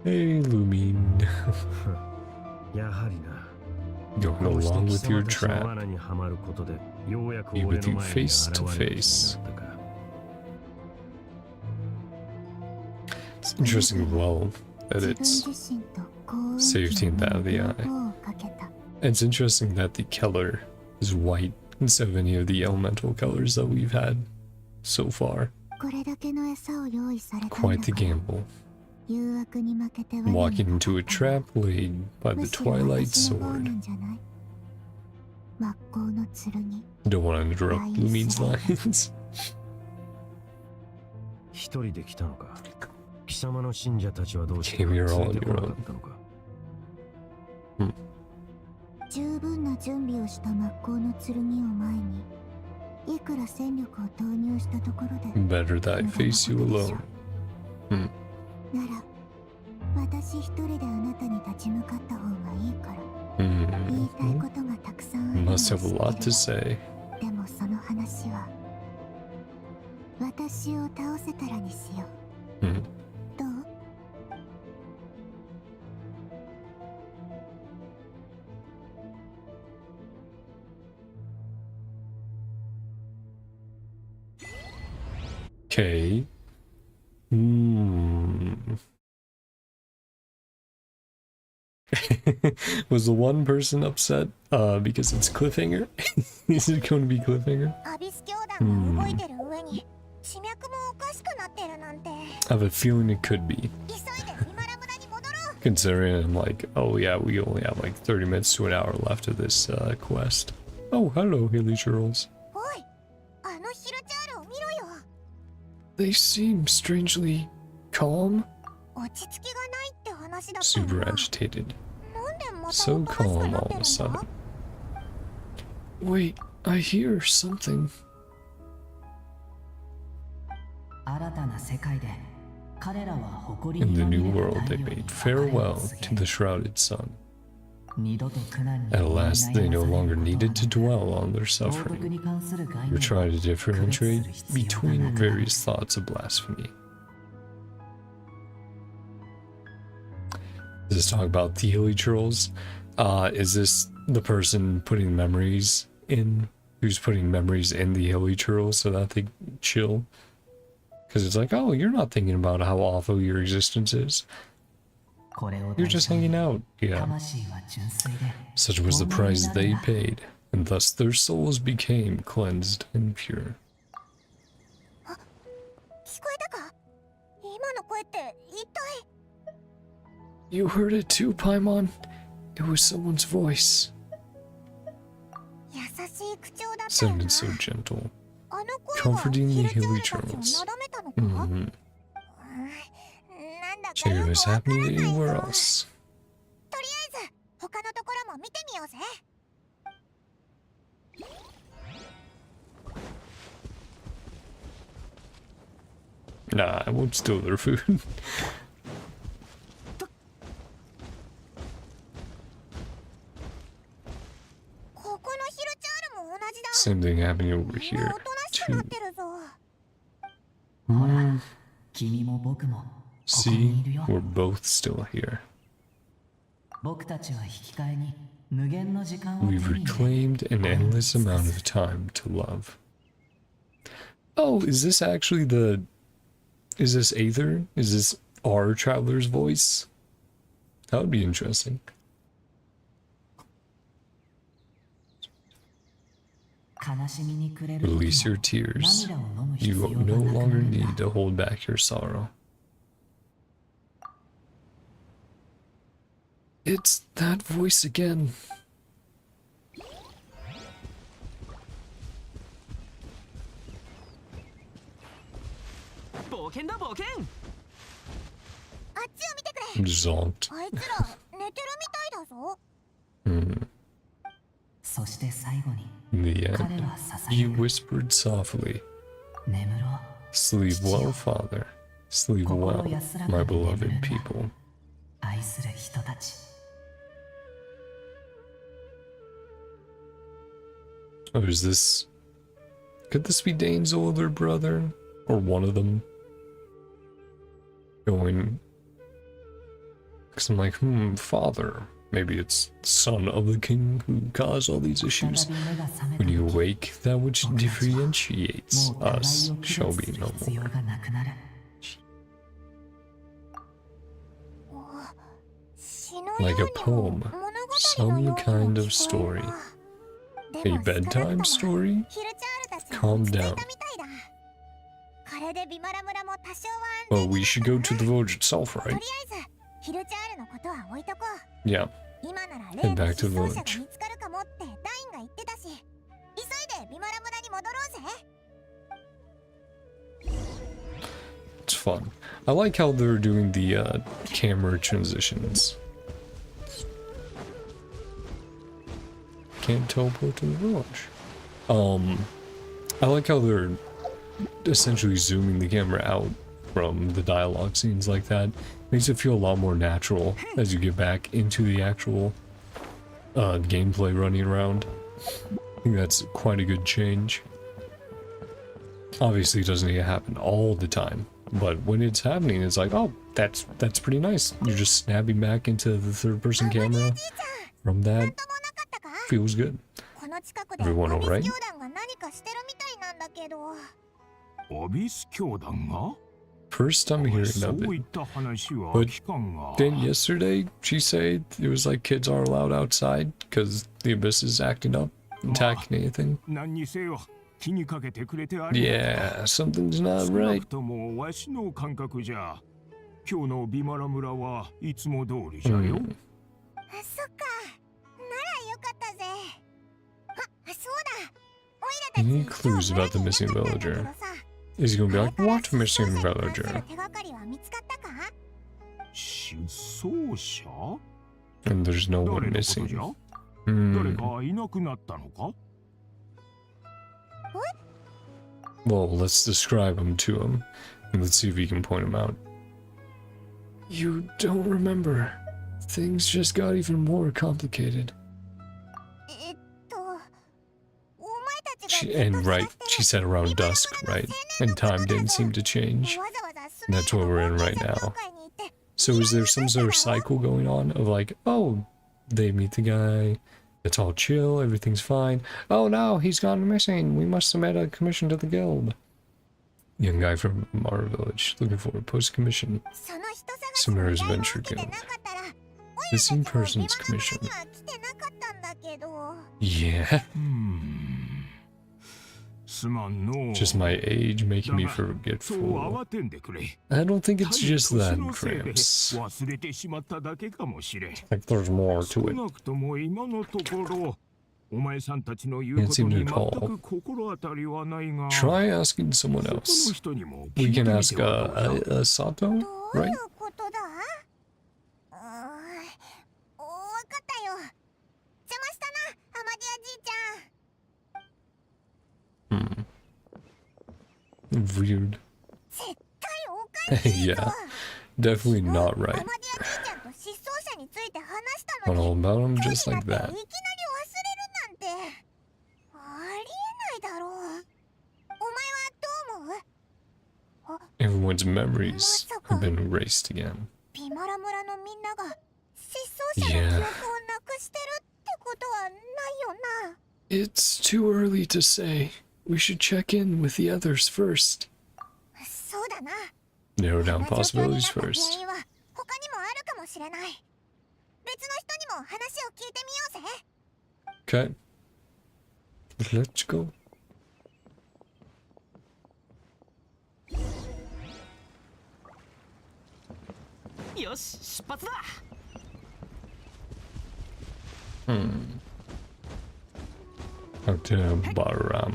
Hey, Lumine. やはりな Going こうして along 貴 with 様 your たちの trap. 罠にはまることでようやく Be 俺 with の you 前に face 現 to れることに face. なったか It's interesting, well, that it's 自分自身と幸運 safety in that of the の eye. 両方をかけた。 It's interesting that the color is white instead of any of the elemental colors that we've had so far. これだけの餌を用意されたんだ Quite the から gamble. 誘惑に負けて Walking into a trap laid by the Twilight むしろ私の方な Sword. んじゃない真っ向の剣 Don't want to interrupt Lumine's lines. 一人で来たのか貴様の信者たちはどうして Came here 連 all れ on てこ your なか own. ったのか十分な準備をした真っ向の剣を前にいくら戦力を投入したところで Better that I face you alone. なら私一人であなたに立ち向かった方がいいから言いたい Mm-hmm. ことがたくさんあるの Must は have a 知 lot って to る say. でもその話は私を倒せたらにしよう Hmm. どう Okay. Hmm. Was the one person upset because it's cliffhanger? Is it going to be cliffhanger? アビス教団が動いてる上に地脈もおかしくなってるなんて I have a feeling it could be. 急いでリマラ村に戻ろう Considering I'm like, oh yeah, we only have like 30 minutes to an hour left of this quest. Oh, hello, Haley Charles. おいあのヒルチャールを見ろよ They seem strangely calm, 落ち着きがないって話だった super よな agitated. なんでまた So おかしく calm なっ all て of る a ん sudden. だ Wait, I hear something. 新たな世界で彼らは誇り In に the まみ new れた world, 太 they 陽に bade 別れを farewell 告げ to the shrouded sun. 二度と苦難に At last, they no 思い longer 悩まされる needed to ことはな dwell on their く冒涜 suffering, に関する概 or 念 try to を区別する differentiate 必要が between なくなる various thoughts of blasphemy. Does this talk about the hilly churls? Is this the person putting memories in? Who's putting memories in the hilly churls so that they chill? Because it's like, oh, you're not thinking about how awful your existence is. You're just hanging out. Yeah. Such was the price they paid, and thus their souls became cleansed and pure. You heard it too, Paimon. It was someone's voice. Sounded so gentle, comforting the hilly churls. Check out what's happening anywhere else. Nah, I won't steal their food. Same thing happening over here, too. See, we're both still here. We've reclaimed an endless amount of time to love. Oh, is this actually the... Is this Aether? Is this our traveler's voice? That would be interesting. Release your tears. You no longer need to hold back your sorrow. It's that voice again. Zonked. In the end, he whispered softly, "Sleep well, Father. Sleep well, my beloved people." Oh, is this... Could this be Dane's older brother? Or one of them? Going... Because I'm like, father. Maybe it's the son of the king who caused all these issues. When you awake, that which differentiates us shall be no more. Like a poem, some kind of story. A bedtime story? Calm down. Well, we should go to the village itself, right? Yeah. Head back to the village. It's fun. I like how they're doing the camera transitions. Can't teleport to the village. I like how they're essentially zooming the camera out from the dialogue scenes like that. Makes it feel a lot more natural as you get back into the actual gameplay running around. I think that's quite a good change. Obviously it doesn't need to happen all the time, but when it's happening it's like, oh, that's pretty nice. You're just snapping back into the third-person camera from that. Feels good. Everyone alright? First I'm hearing of it. But then yesterday she said it was like kids aren't allowed outside because the Abyss is acting up, attacking anything. Yeah, something's not right. Any clues about the missing villager? Is he gonna be like, what missing villager? And there's no one missing. Well, let's describe him to him, and let's see if we can point him out. You don't remember. Things just got even more complicated. She said around dusk, right? And time didn't seem to change. And that's where we're in right now. So is there some sort of cycle going on of like, oh, they meet the guy, it's all chill, everything's fine. Oh no, he's gone missing. We must submit a commission to the guild. Young guy from our village looking for a post-commission. その人探し Samara's の依頼を Venture 受けて Guild. なかったら、オイラた Missing ちも persons ビ commission. マラ村には来てなかったんだけど。Yeah, すまんの。 just my age making me そう forgetful. 慌てんでくれ。 I don't think it's just that, 年のせいで Gramps. 忘れてしまっただけかもしれん。 Like there's more 少 to it. なくとも今のところ、お前さんたちの言うことに全く心当たりはないが。 Try asking someone 他の else. 人にも We 聞いて can み ask てはどうだ。 Sato, どうい right? うことだ？わかったよ。邪魔したな、アマディアじいちゃん。 Weird. 絶対おかしいぞ。 Yeah, definitely not アマ right. ディアじいちゃんと失踪者について話した Not の all に、 about him 今日 just にな like ってい that. きなり忘れるなんてありえないだろう。お前はどう思う？ Everyone's memories have been erased again. ビマラ村のみんなが失踪者の記憶をなくしてるってことはないよな。 It's too early to say. We should check in with the others first. そうだな。 Narrow こ down んな状況になった possibilities 原 first. 因は他にもあるかもしれない。別の人にも話を聞いてみようぜ。 Okay. Let's go. よし、出発だ。 Baram.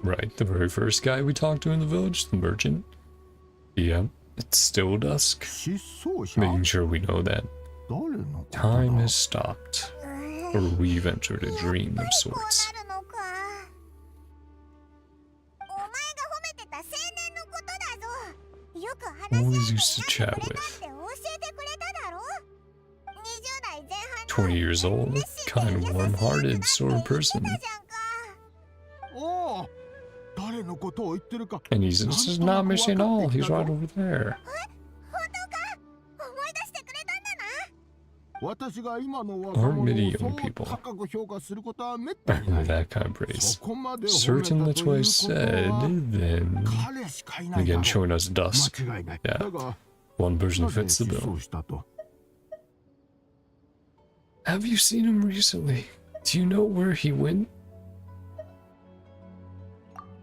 Right, the very first guy we talked to in the village, the merchant. Yeah, it's still dusk. 失踪者 Making sure we know that 誰のことだ time has stopped, or we've entered a dream of こう sorts. なるのか。お前が褒めてた青年のことだぞ。よく話し合 Always って used to や chat ってくれ with. たって教えてくれただろ。20代前半の 20 years old, kind of warm-hearted sort of person. じゃんか。おお、誰のことを言ってるか And he's just not missing all, he's right over there. 本当か？思い出してくれたんだな。私が今の若 Aren't 者 many を young そう people 高く評価することはめったにない that kind of praise. そこまで褒めた Certain と that's いう what I こと said, は then 彼しかいないだろ again う showing us dusk. 間違いない Yeah. だが One person なぜ fits the 失 bill. 踪したと Have you seen him recently? Do you know where he went?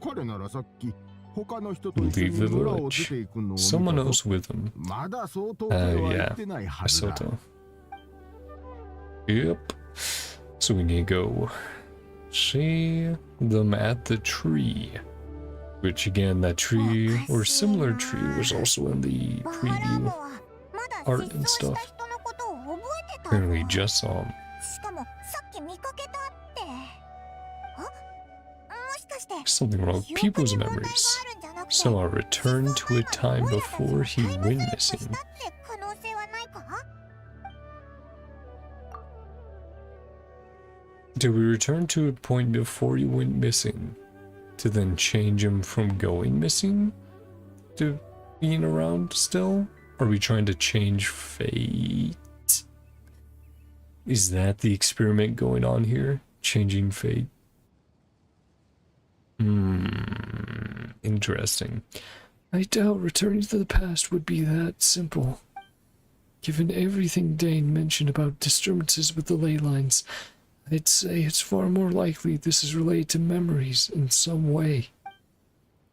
彼ならさっき他の人と一緒 Leave に the 村を出 village. ていくのを見た Someone ぞ else with him. まだ相当彼は行ってないはずだ Soto. Yep. So we need to go see them at the tree. Which again, that tree or similar tree was also in the バハラー preview. モはまだ Art 失 and 踪した stuff. 人のことを覚えてた Apparently の。 just saw him. しかもさっき見かけたって。もしかして Something wrong with 記憶 people's に問題が memories. あるんじゃなくて So I returned to a time before he went missing. タイムスリップしたって可能性はないか？ Did we return to a point before he went missing to then change him from going missing to being around still? Are we trying to change fate? Is that the experiment going on here? Changing fate? Interesting. I doubt returning to the past would be that simple. Given everything Dane mentioned about disturbances with the ley lines, I'd say it's far more likely this is related to memories in some way.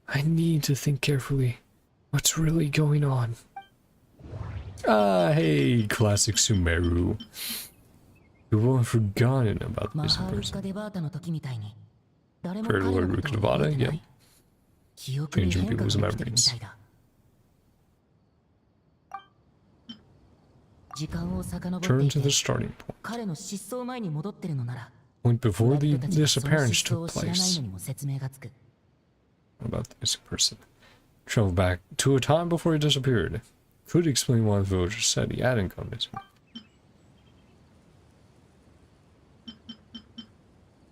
I need to think carefully. What's really going on? Ah, hey, classic Sumeru. You've all forgotten about マ this ハールス person. カデバータの時みたいに誰も Fair 彼の Lord ことを覚えて Rikavada, な yeah. い。記憶に Changing 変化が people's 起きてるみた memories. いだ。時間を遡って Turn い to て the starting point. 彼の失踪前に戻ってるのなら Point before 村 the 人たちがその disappearance 失踪を took 知らない place. のにも説明がつく。 About this person. Travel back to a time before he disappeared. Could explain why the villagers said he hadn't come missing.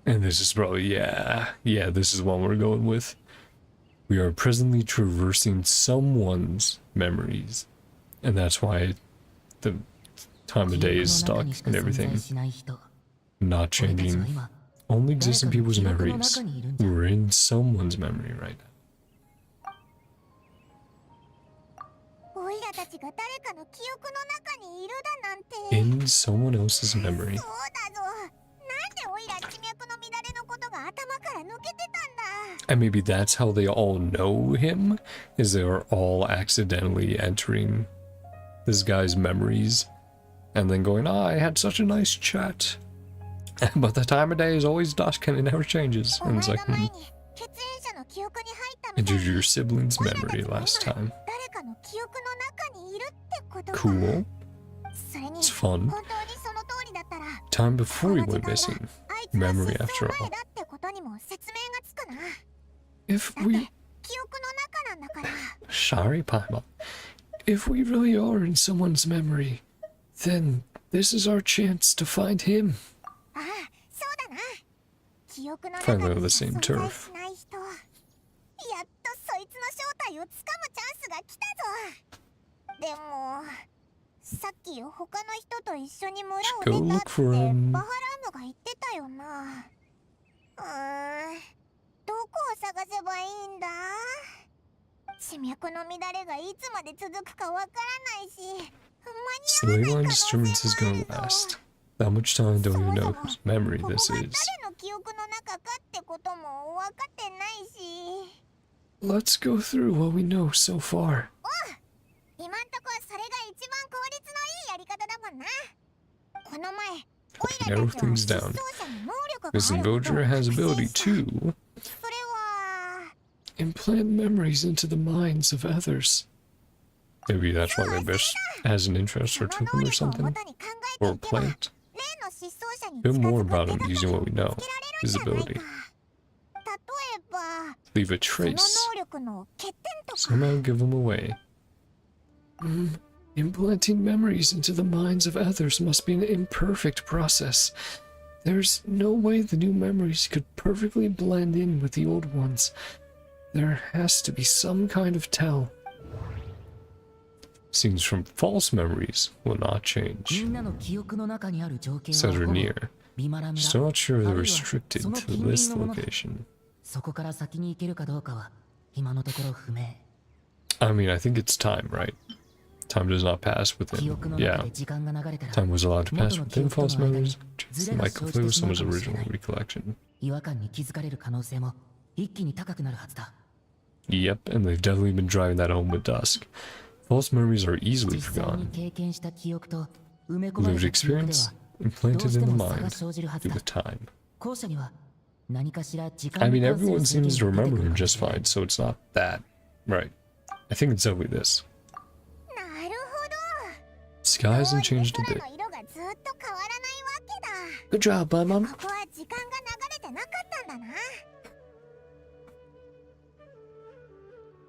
And this is probably, yeah, this is the one we're going with. We are presently traversing someone's memories. And that's why the time of day is stuck and everything. Not changing. Only exists in people's memories. We're in someone's memory right now. In someone else's memory. And maybe that's how they all know him, is they're all accidentally entering this guy's memories and then going, I had such a nice chat. But the time of day is always dusk and it never changes. And it's like, entered your sibling's memory last time. Cool. It's fun. Time before he went missing. Memory after all. If we... Sorry, Paimon. If we really are in someone's memory, then this is our chance to find him. Finally on the same turf. Go look for him. So the line disturbance is gonna last. How much time don't you know whose memory this is? Let's go through what we know so far. Narrow things down. This invoker has ability to implant memories into the minds of others. Maybe that's why they best has an interest or token or something. Or a plant. A bit more about him using what we know. His ability. Leave a trace. Somehow give him away. Implanting memories into the minds of others must be an imperfect process. There's no way the new memories could perfectly blend in with the old ones. There has to be some kind of tell. Scenes from false memories will not change. Said Rainier. Still not sure if they're restricted to this location. I mean, I think it's time, right? Time does not pass within. Yeah. Time was allowed to pass within false memories, which might conflict with someone's original recollection. Yep, and they've definitely been driving that home with dusk. False memories are easily forgotten. Lived experience implanted in the mind through the time. I mean, everyone seems to remember him just fine, so it's not that. Right. I think it's only this. Sky hasn't changed a bit. Good job, Mom.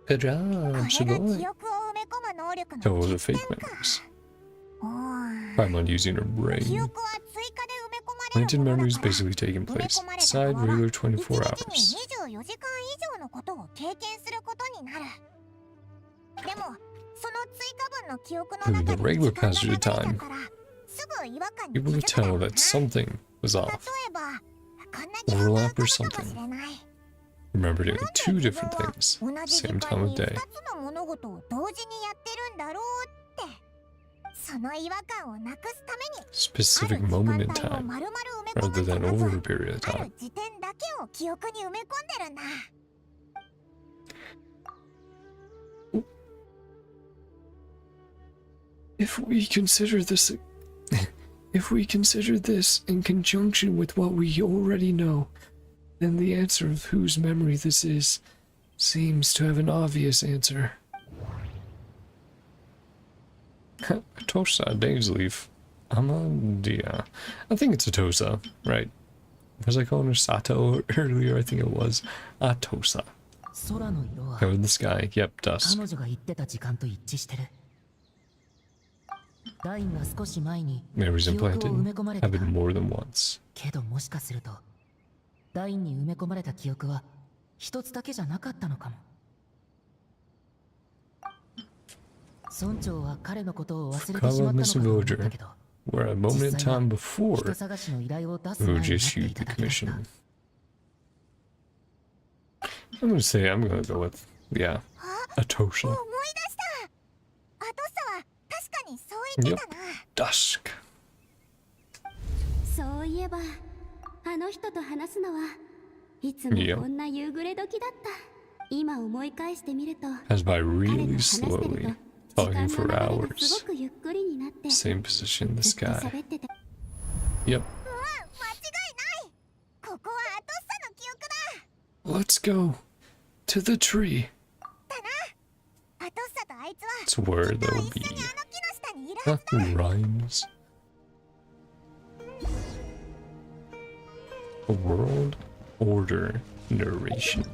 Good job, Shiboy. Oh, the fake memories. Paimon using her brain. Planted memories basically taking place inside regular 24 hours. Through the regular passage of time, able to tell that something was off. Overlap or something. Remember doing two different things, same time of day. Specific moment in time, rather than over a period of time. If we consider this in conjunction with what we already know, then the answer of whose memory this is seems to have an obvious answer. Atosa, Dave's leaf. Amadia. I think it's Atosa, right? Was I calling her Sato earlier? I think it was Atosa. Hair in the sky. Yep, dusk. Memories implanted happened more than once. Forgot Mr. Villager. Where a moment in time before, who just used the commission. I'm gonna say I'm gonna go with, yeah, Atosa. Yep, Dusk. そういえばあの人と話すのはいつもこんな夕暮れ時だった。今思い返してみると As by really slowly talking for hours. Same position in the sky. Yep. Let's go to the tree. It's where there'll be rhymes. A world order narration.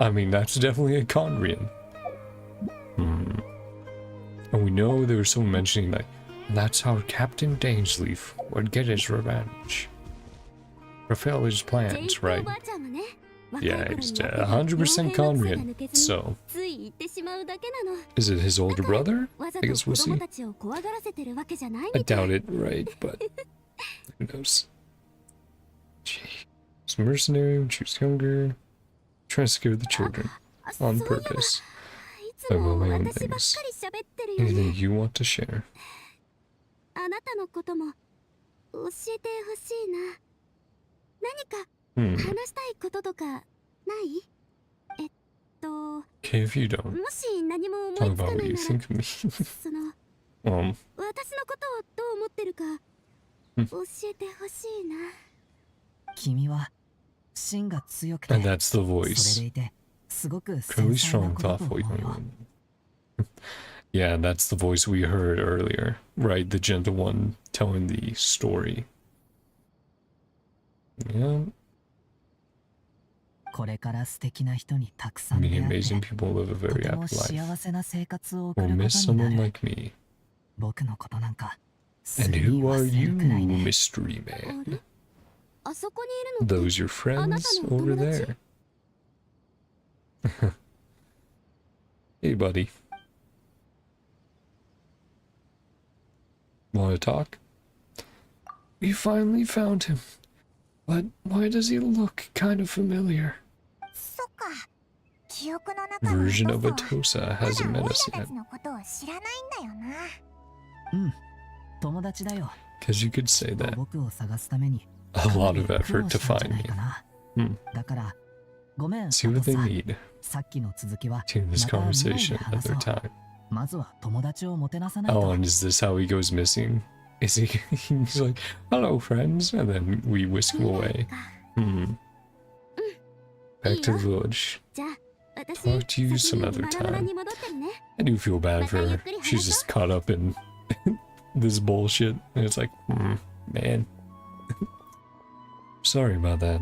I mean, that's definitely a Conrian. And we know there was someone mentioning that that's how Captain Dainsleif would get his revenge. Fulfill his plans, right? Yeah, it's 100% Conrian. So, is it his older brother? I guess we'll see. I doubt it, right? But who knows? Gee. He's a mercenary when she was younger. Trying to scare the children on purpose. I will my own things. Anything you want to share? Okay, if you don't, talk about what you think of me. And that's the voice. Really strong, thoughtful young woman. Yeah, that's the voice we heard earlier, right? The gentle one telling the story. Yeah. Many amazing people live a very happy life. We'll miss someone like me. And who are you, mystery man? Those your friends over there. Hey, buddy. Want to talk? We finally found him. But why does he look kind of familiar? Version of Atosa hasn't met us yet. Because you could say that. A lot of effort to find me. See what they need. Continue this conversation another time. Oh, and is this how he goes missing? Is he? He's like, hello, friends, and then we whisk him away. Back to the village. Talk to you some other time. I do feel bad for her. She's just caught up in this bullshit, and it's like, man. Sorry about that.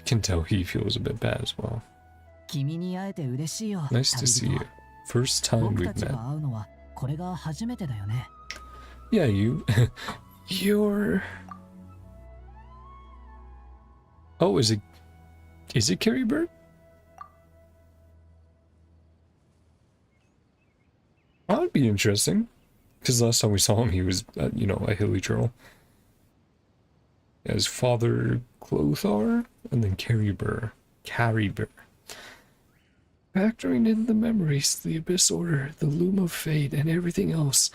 Can tell he feels a bit bad as well. Nice to see you. First time we've met. Yeah, you. You're. Oh, is it Carrie Bird? That would be interesting. Because last time we saw him, he was, you know, a hilly troll. As Father Clothar, and then Carrie Burr. Factoring in the memories, the Abyss Order, the Loom of Fate, and everything else,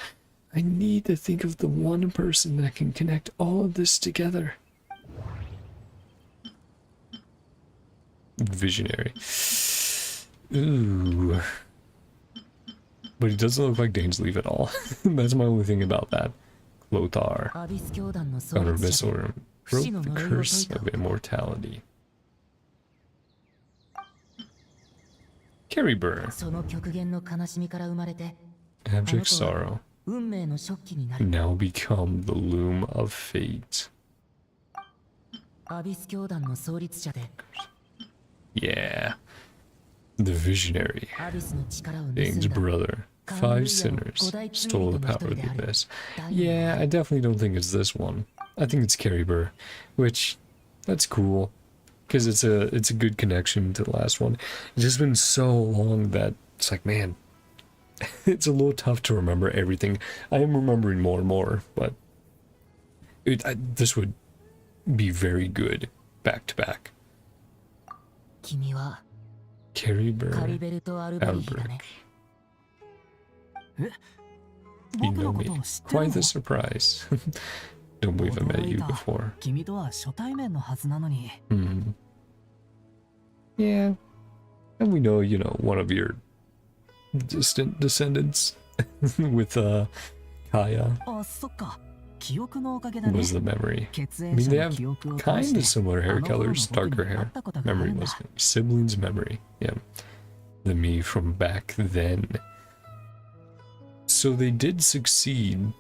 I need to think of the one person that can connect all of this together. Visionary. Ooh. But he doesn't look like Dainsleif at all. That's my only thing about that. Clothar. Founder of Abyss Order. Broke the curse of immortality. Carrie Burr. Abject sorrow. Now become the Loom of Fate. Yeah. The visionary. Dane's brother. 5 sinners. Stole the power of the abyss. Yeah, I definitely don't think it's this one. I think it's Caribur, which, that's cool. Because it's a good connection to the last one. It's just been so long that it's like, man, it's a little tough to remember everything. I am remembering more and more, but this would be very good back to back. Caribur, Albrecht. You know me. Quite the surprise. Don't believe I met you before. Yeah. And we know, you know, one of your distant descendants with Kaya was the memory. I mean, they have kind of similar hair colors, darker hair. Memory was siblings memory. Yeah. The me from back then. So they did succeed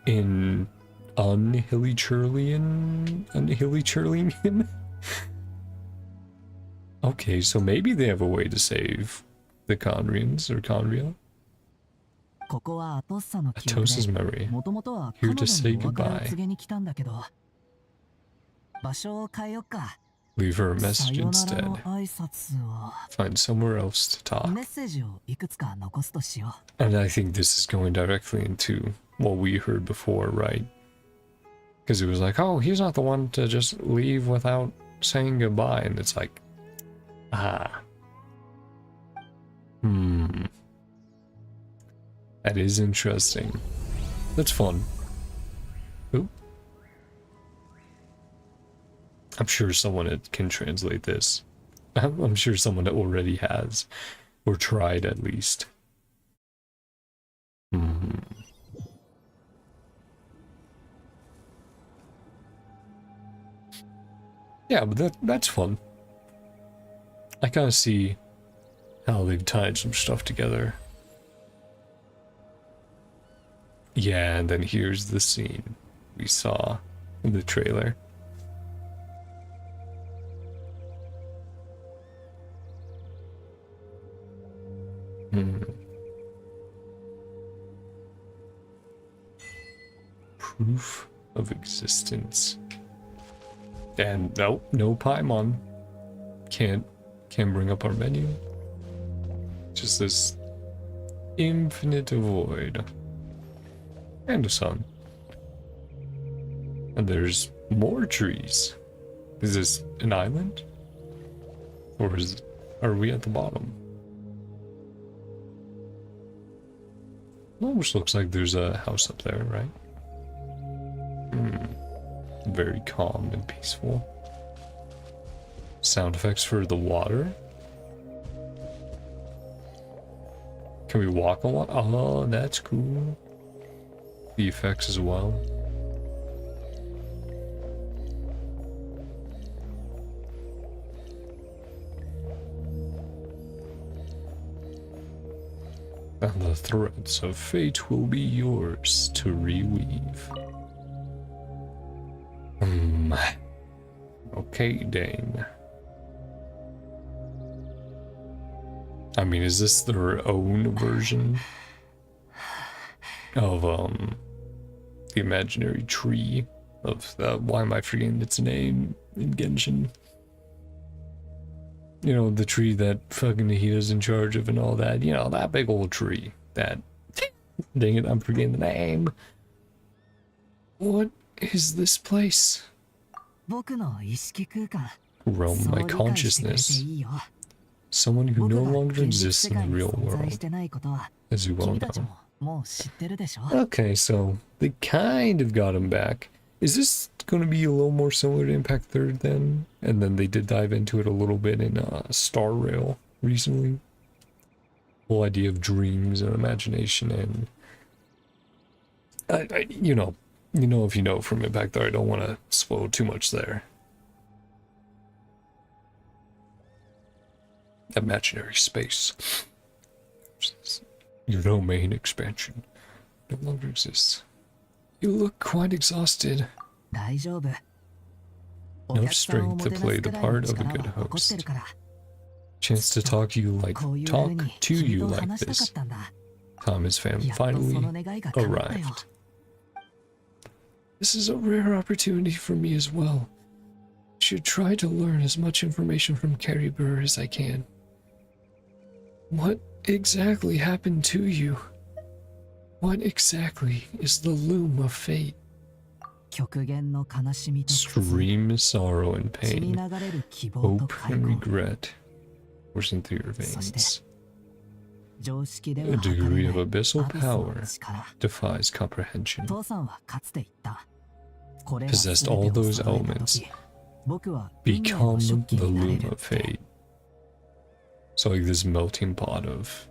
in unhilly-churling him. Okay, so maybe they have a way to save the Conrians or Conria. Atos's memory. Here to say goodbye. Leave her a message instead. Find somewhere else to talk. And I think this is going directly into what we heard before, right? Because it was like, oh, he's not the one to just leave without saying goodbye. And it's like, ah. That is interesting. That's fun. Ooh. I'm sure someone can translate this. I'm sure someone already has. Or tried at least. Yeah, but that's fun. I kind of see how they've tied some stuff together. Yeah, and then here's the scene we saw in the trailer. Proof of existence. And no Paimon. Can't bring up our menu. Just this infinite void. And a sun. And there's more trees. Is this an island? Or are we at the bottom? It almost looks like there's a house up there, right? Very calm and peaceful. Sound effects for the water. Can we walk a lot? Oh, that's cool. The effects as well. And the threads of fate will be yours to reweave. Okay, Dane. I mean, is this their own version of the imaginary tree of why am I forgetting its name in Genshin? You know, the tree that fucking Nahida's in charge of and all that. You know, that big old tree. That... Dang it, I'm forgetting the name. What is this place? Realm my consciousness. Someone who no longer exists in the real world. As you well know. Okay, so they kind of got him back. Is this going to be a little more similar to Impact 3rd then? And then they did dive into it a little bit in Star Rail recently. Whole idea of dreams and imagination and... you know if you know from Impact 3rd, I don't want to spoil too much there. Imaginary space. Your domain expansion no longer exists. You look quite exhausted. Enough strength to play the part of a good host. Chance to talk to you like this. Tom has finally arrived. This is a rare opportunity for me as well. I should try to learn as much information from Carrie Burr as I can. What exactly happened to you? What exactly is the loom of fate? Extreme sorrow and pain, hope and regret coursing through your veins. A degree of abyssal power defies comprehension. Possessed all those elements, become the loom of fate. So like this melting pot of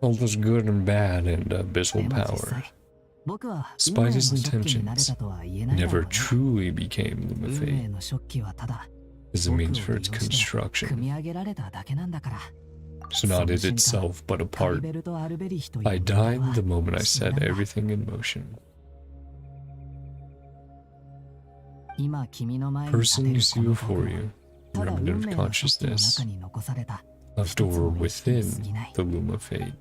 all this good and bad and abyssal power. Despite his intentions, never truly became loom of fate as a means for its construction. So not it itself, but a part. I died the moment I set everything in motion. Person you see before you, remnant of consciousness, left over within the loom of fate.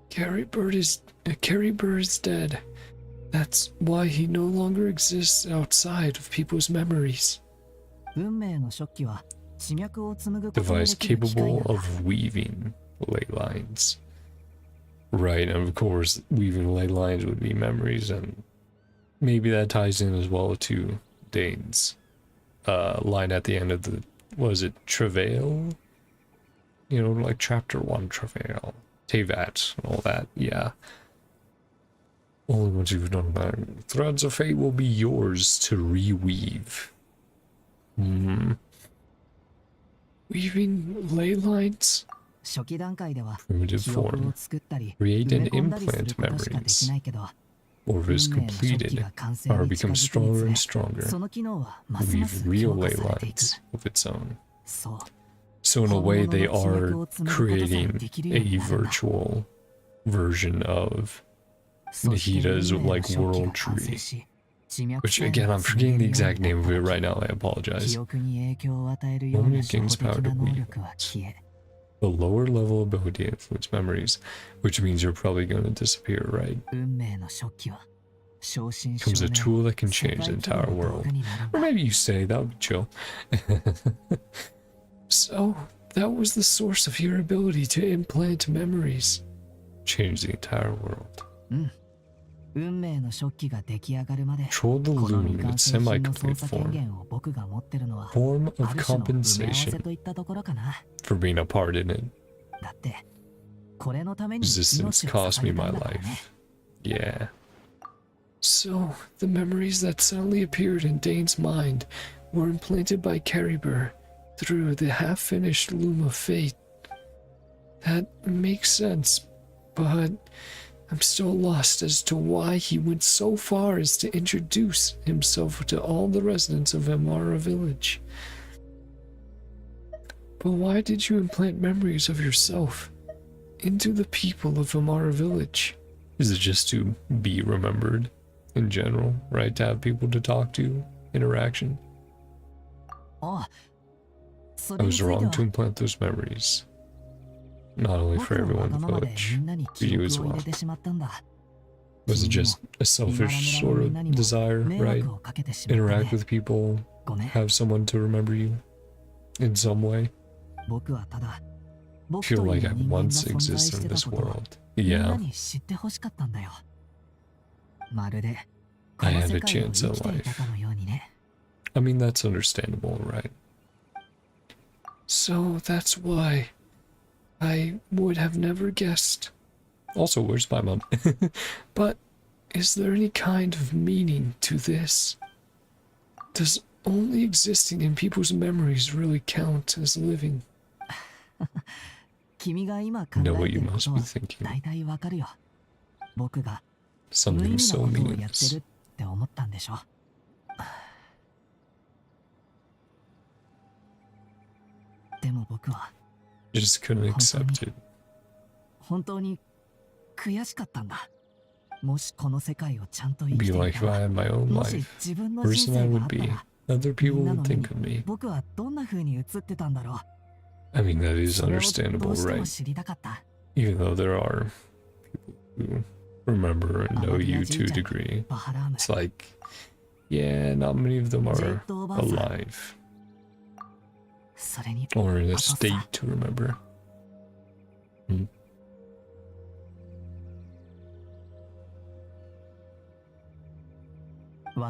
Carrie Burr is dead. That's why he no longer exists outside of people's memories. Device capable of weaving ley lines. Right, and of course, weaving ley lines would be memories, and maybe that ties in as well to Dane's line at the end of the, was it Travail? You know, like chapter 1 Travail. Tevat, and all that, yeah. Only once you've done that, threads of fate will be yours to reweave. Weaving ley lines? Primitive form. Create and implant memories. Or if it is completed, power becomes stronger and stronger. Weave real ley lines of its own. So in a way, they are creating a virtual version of Nahida's like world tree. Which again, I'm forgetting the exact name of it right now, I apologize. Moment it gains power to weave. The lower level ability to influence memories, which means you're probably going to disappear, right? Becomes a tool that can change the entire world. Or maybe you say, that would be chill. So, that was the source of your ability to implant memories. Change the entire world. Control the loom in its semi-complete form. Form of compensation for being a part in it. Resistance cost me my life. Yeah. So, the memories that suddenly appeared in Dane's mind were implanted by Carrie Burr through the half-finished loom of fate. That makes sense, but I'm still lost as to why he went so far as to introduce himself to all the residents of Amara Village. But why did you implant memories of yourself into the people of Amara Village? Is it just to be remembered in general, right? To have people to talk to, interaction? I was wrong to implant those memories. Not only for everyone in the village, for you as well. Was it just a selfish sort of desire, right? Interact with people, have someone to remember you in some way? Feel like I once existed in this world. Yeah. I had a chance at life. I mean, that's understandable, right? So that's why I would have never guessed. Also, where's my mom? But is there any kind of meaning to this? Does only existing in people's memories really count as living? Know what you must be thinking. Something so meaningless. Just couldn't accept it. Be like if I had my own life, person I would be, other people would think of me. 僕はどんな風に映ってたんだろう。 I mean, that is それをど understandable, うしても right? 知りたかった。 Even though there are people who remember and know you to a degree. バハラーム。 It's like, yeah, not many of them are alive それに or in a state to remember.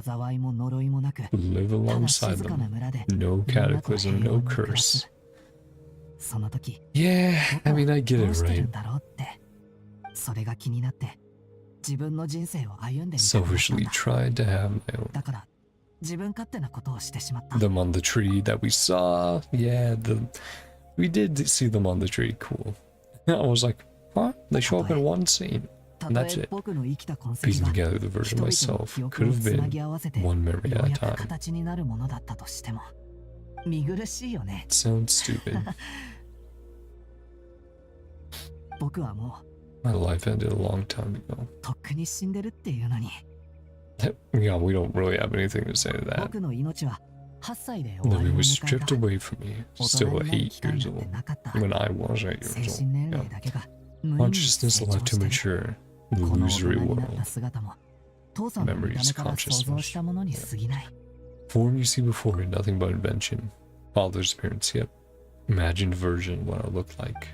災いも呪いもなく、 Live ただ alongside 静かな them. 村で No みんなと cataclysm, 平 no 穏に暮ら curse. す。その時、 Yeah, I 僕 mean, は I get ど it, うしてる right? んだろうって、それが気になって自分の人生を歩んでみたくなったん Selfishly だ。 tried to have my own. だから自分勝手なことをしてしまった。 Them on the tree that we saw. Yeah, we did see them on the tree. Cool. I was like, huh? They show up in one scene. た And と that's え it. 僕の生きた痕跡 Piecing が together the 人 version 々の myself 記 could 憶を have つな been ぎ合わせてよ one memory う at a やく time. 形になるものだったとしても見苦しいよね。 Sounds stupid. 僕はも My life ended a long time ago. うとっくに死んでるっていうのに、 Yeah, we don't really have anything to say to that. 僕の命は8歳で終わ Then り he を was 迎え stripped た。 away from me. 大 Still 人になる 8 機会 years なんて old. なかった。 When I was 8精 years 神 old. 年 Yeah. 齢だけが無意味に成 Consciousness 長 left し to てる。 mature. この大 Illusory 人になった world. 姿も父さんの見た目から想像したものに過ぎない。 Form you see before you, nothing but invention. Father's appearance, yep. Imagined version of what I look like.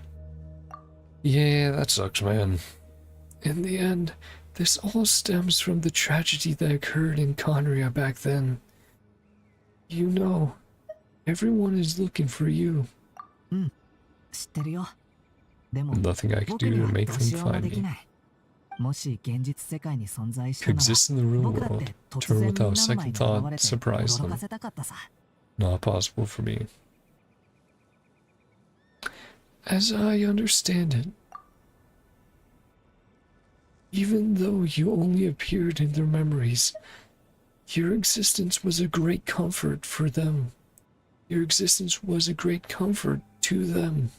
Yeah, that sucks, man. In the end, this all stems from the tragedy that occurred in Conria back then. You know, everyone is looking for you. 知ってるよ。でも Nothing I could 僕 do に to は make どう them しようも find でき me. ない。もし現実世界に存在した To なら exist in the real 僕だっ world, て突 turn 然みん without なの second 前に thought, 現れて surprise 驚か them. せたかったさ。 Not possible for me. As I understand it, even though you only appeared in their memories, your existence was a great comfort for them. Your existence was a great comfort to them.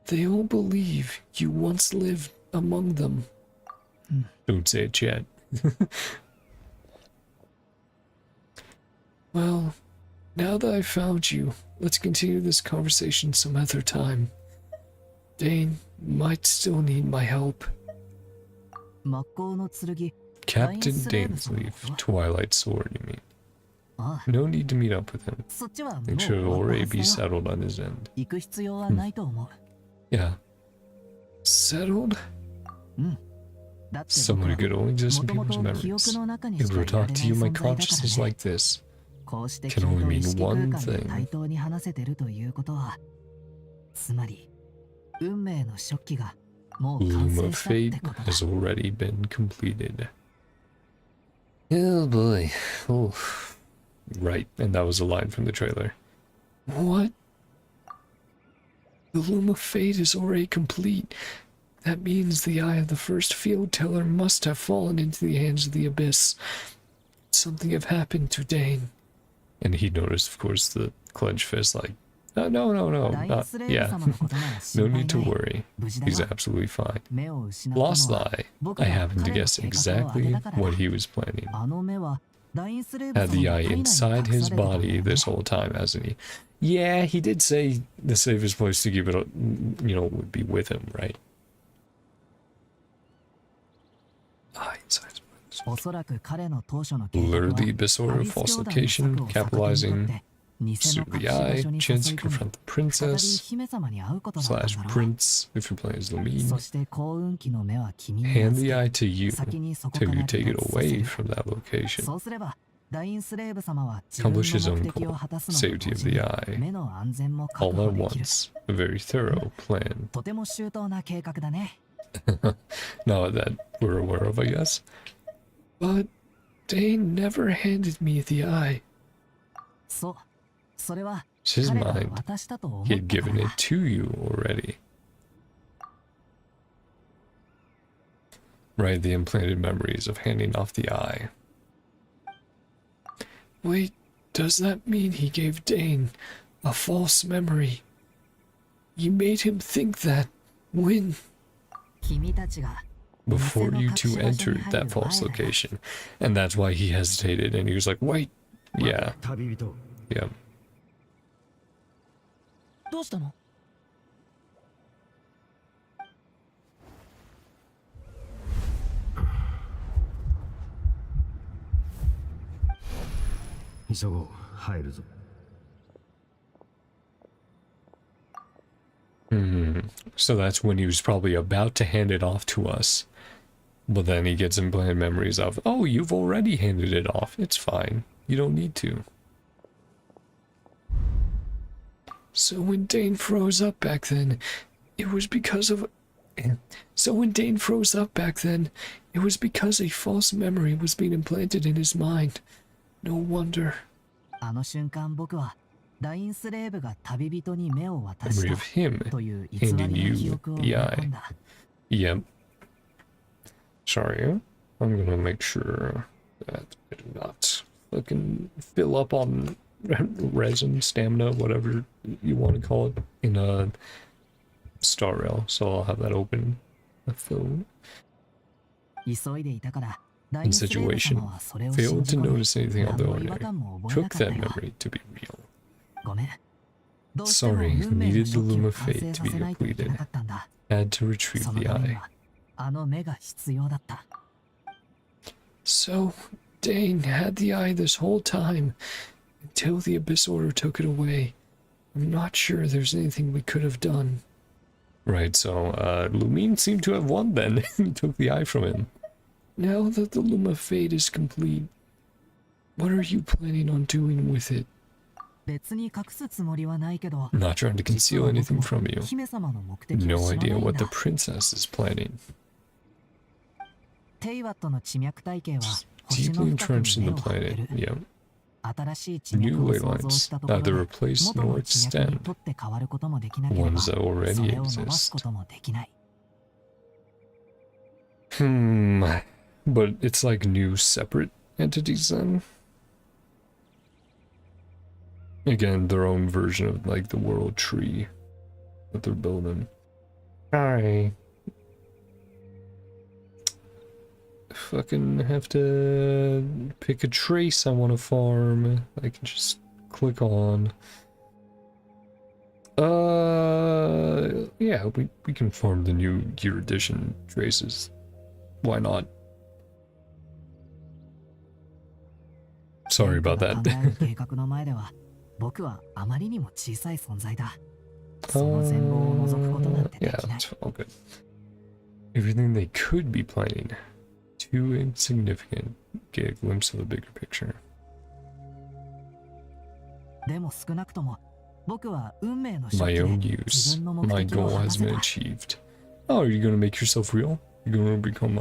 They all believe you once lived among them. Don't say it, Chad. Well, now that I've found you, let's continue this conversation some other time. Dane might still need my help. 真っ向の剣。 Captain Dainsleif, Twilight Sword, you mean? ああ、 No need to meet up with him. そっちはもう Think 終 should わったは already ず be だよ。 settled on his end. 行く必要はないと思う。 Yeah. Settled? だって僕 Someone は who could only exist in もと people's もと記憶 memories. の中に If し we か were いられ talking ない to you, my 存在だから consciousness ね。 like this. こうして can 君 only と mean 意識空 one 間で thing. 対等に話せてるということは、つまり運命の食器がもう完 Loom 成 of したって Fate ことだ。 has already been completed. Oh boy. Oh. Right, and that was a line from the trailer. What? The Loom of Fate is already complete. That means the eye of the first field teller must have fallen into the hands of the abyss. Something have happened to Dane. And he noticed, of course, the clenched fist like, no, yeah. No need to worry. He's absolutely fine. 目を失った Lost のは eye. 僕 I が happened to 彼の guess 計画を挙げ exactly たからだ。 what he was planning. あの目はダインスレーブ Had 様 the の eye 体内に隠 inside され his てたんだよ body ね。 this whole time, hasn't he? Yeah, he did say the safest place to keep it, would be with him, right? Eye inside his body. おそらく彼の当初の計画は Lure the abyss order ア of リス false 兄弟の location, 策を逆手にとっ capitalizing て偽の隠 Suit し the 場 eye, 所に誘い chance to 込み confront the 再び princess, 姫様に会うことだったん slash だろう。 prince, if you're playing as the lead. そして幸運期の目は君に Hand 預 the け eye to you 先にそこ till から you 離 take it 脱させ away る。 from that location. そうすればダインスレーブ様は自分の Accomplish his 目 own 的を goal, 果たすのと safety 同 of 時に the eye, 目の安全も確 all 保 at できる。 once. A very thorough plan. とても周到な計画だね。 Not that we're aware of, I guess. But Dane never handed me the eye. そう。それは It's his 彼が mind. 渡したと思っ He had たから given だ it。to you already. Right, the implanted memories of handing off the eye. Wait, does that mean he gave Dane a false memory? You made him think that when... 君たちが before you two entered that false location. And that's why he hesitated and he was like, wait, yeah. 旅人 Yeah. どうしたの？ 急ごう入るぞ So that's when he was probably about to hand it off to us. But then he gets implanted memories of, oh, you've already handed it off. It's fine. You don't need to. So when Dane froze up back then, it was because of... So when Dane froze up back then, it was because a false memory was being implanted in his mind. No wonder. あの瞬間僕はラインスレーブが旅人に目を渡し Memory of た him という偽り handing の記 you 憶を the 埋め eye. 込んだ。 Yep. Sorry, I'm gonna make sure that I do not fucking fill up on resin, stamina, whatever you want to call it, in a star rail. So I'll have that open. Fill. 急いでいたからライン In スレーブ situation, 様はそれを信 failed じ to 込み notice anything out of the 何の違和 ordinary. 感も覚えな Took かった that よ。 memory to be real. ごめん。どうしても Sorry, 運命の needed the 初期 Luma を完 fate 成 to さ be せないといけな completed. かったんだ。 Had to retrieve その the ために eye. はあの目が必要だった。 So, Dane had the eye this whole time, until the Abyss Order took it away. I'm not sure there's anything we could have done. Right, so, Lumine seemed to have won then. He took the eye from him. Now that the Luma fate is complete, what are you planning on doing with it? 別に隠すつもりはないけど、 I'm not trying to 実 conceal は僕 anything も from you. 姫様の目的を No 知らない idea ん what the だ。 princess is planning. テイワットの地脈体系は星 Deeply の深くに entrenched in 目 the を張って planet. る。 Yeah. 新しい地 New 脈を ley 創造し lines たところで neither replace 元 nor の地脈に extend とって変わることもできなければ ones that そ already れを伸ばす exist. こともできない。 But it's like new separate entities then? Again, their own version of like the world tree that they're building. Hi. Fucking have to pick a trace I want to farm. I can just click on. Yeah, we can farm the new Gear Edition traces. Why not? Sorry about 考 that. える計画の前では僕はあまりにも小さい存在だ。その全貌を覗くことなんてで Yeah, きない。 that's all good. Everything they could be planning. Too insignificant. Get a glimpse of the bigger picture. でも少なくとも僕は運命の初 My 期 own で use. 自分の目 My 的を goal 果た has せ been た。 achieved. Oh, are you gonna make yourself real? You're gonna become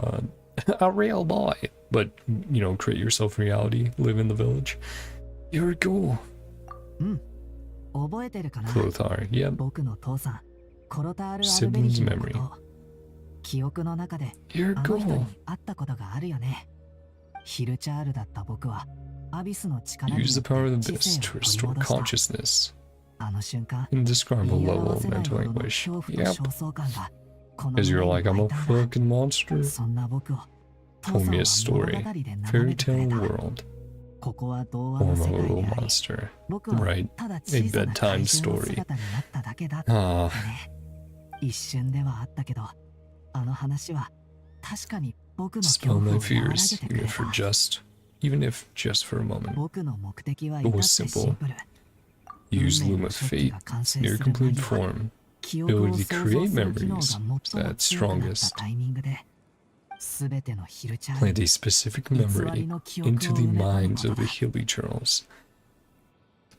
a real boy. But, you know, create yourself reality. Live in the village. Your goal. 覚えてるかな？ Clothar. Yep. 僕の父さん、コロタール・アルベリ Sibling's ヒのこ memory. と。記憶の中で Your あの人 goal. に会ったことがあるよね。ヒルチャールだった僕はアビスの力によ Use っ the て power of the 知 abyss 性 to を取り restore 戻した。 consciousness. あの瞬間、 Indescribable 言い level 表 of せない mental ほどの anguish. 恐怖と Yep. 焦燥感がこの Because you're 胸に like, I'm 湧 a いたんだ。 fucking monster. そんな僕を父 Told さん me は a story. 物語で眺 Fairy めてくれ tale た。 world. ここは童話の Form 世 of a 界 little であり、 monster. 僕は Right. ただ A 小さな bedtime 怪獣の story. 姿になっただけだって Ah, ね。一瞬ではあったけど、あの話は確かに僕の恐 dispel 怖 my を和らげ fears, てくれ even た。 if just for a moment. 僕の目的は It 至って was シンプル。 Use 運命 Luma's の初期 fate, が完成 near する間 complete 際、 form, 記憶を ability to 想像 create する機能が memories 最も at 強くなった strongest. タイミングで、すべてのヒルチャール Plant a に specific 偽り memory の記憶を into 埋 the め込む minds こと of だ。 the Hilly Churls.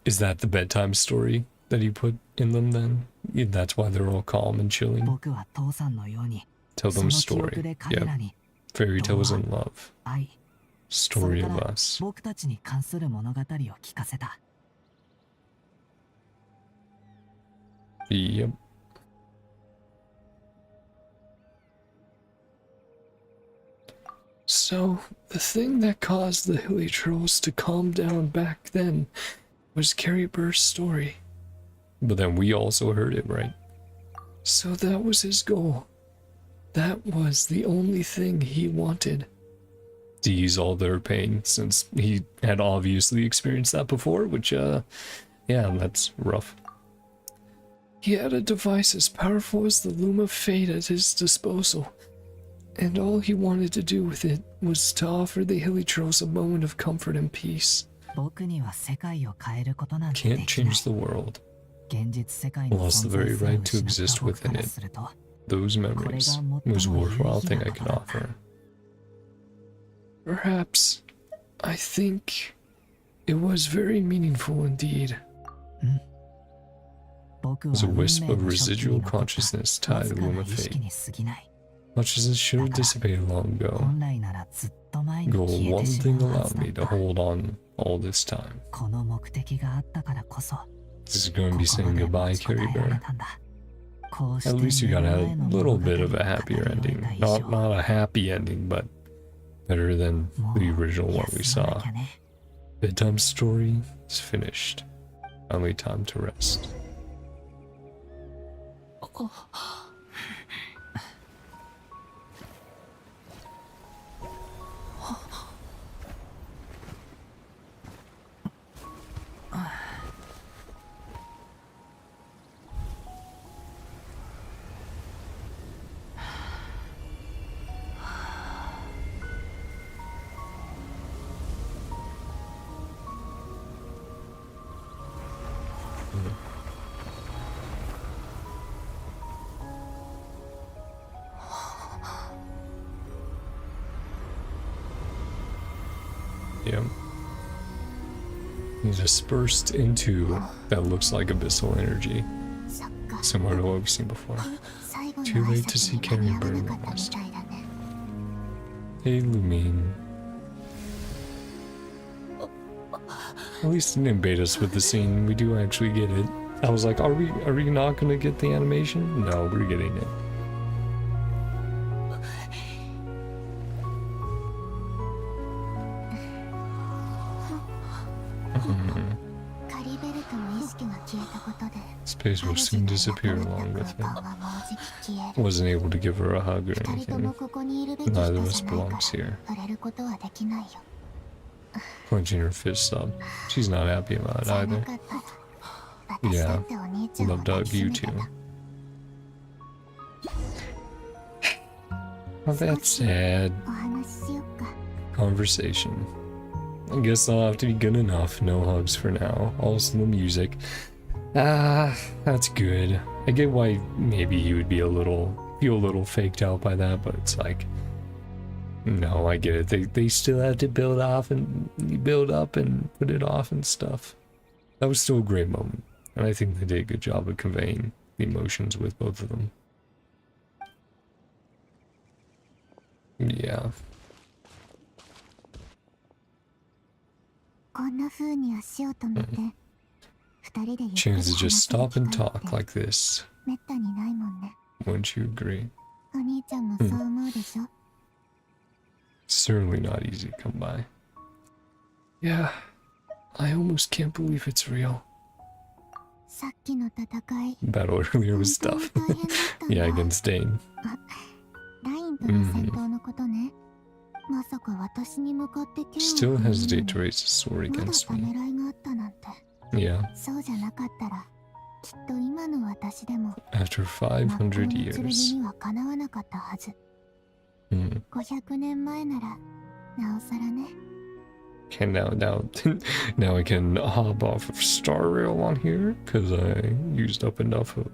Is that the bedtime story that he put in them then? Yeah, that's why they're all calm and chilling. 僕は父さんのように、 Tell そ them の a 記憶 story. で彼 Yep. らに Fairy tales and love. 愛、そ Story れか of ら us. 僕たちに関する物語を聞かせた。 Yep. So, the thing that caused the Hilly Trolls to calm down back then was Carrie Burr's story. But then we also heard it, right? So that was his goal. That was the only thing he wanted. To ease all their pain, since he had obviously experienced that before, which, yeah, that's rough. He had a device as powerful as the Loom of Fate at his disposal, and all he wanted to do with it was to offer the Hilichurls a moment of comfort and peace. Can't change the world. Lost the very right to exist within it. Those memories was a worthwhile thing I could offer. Perhaps, I think it was very meaningful indeed. There's a wisp of residual consciousness tied to the Loom of Fate. Much as it should have dissipated long ago, one thing allowed me to hold on all this time. This is going to be saying goodbye, Carrie Bear. At least you got a little bit of a happier ending. Not a happy ending, but better than the original one we saw. Bedtime story is finished. Only time to rest. Yeah. He's dispersed into that looks like abyssal energy, similar to what we've seen before. Too late to see Carrie Bear witnessed. Hey, Lumine. At least it didn't bait us with the scene. We do actually get it. I was like, are we not gonna get the animation? No, we're getting it. Space will soon disappear along with it. Wasn't able to give her a hug or anything. Neither of us belongs here. Clenching her fists up. She's not happy about it either. Yeah, love dog, you too. Oh, that's sad. Conversation. I guess I'll have to be good enough. No hugs for now. Also the music. That's good. I get why maybe he would be feel a little faked out by that, but it's like, no, I get it. They still have to build up and put it off and stuff. That was still a great moment, and I think they did a good job of conveying the emotions with both of them. Yeah. Chance to just stop and talk like this. Wouldn't you agree? Certainly not easy to come by. Yeah, I almost can't believe it's real. Battle earlier was tough. Yeah, against Dane. Still hesitate to raise a sword against me. Yeah. After 500 years. Okay, now I can hop off of Star Rail on here because I used up enough of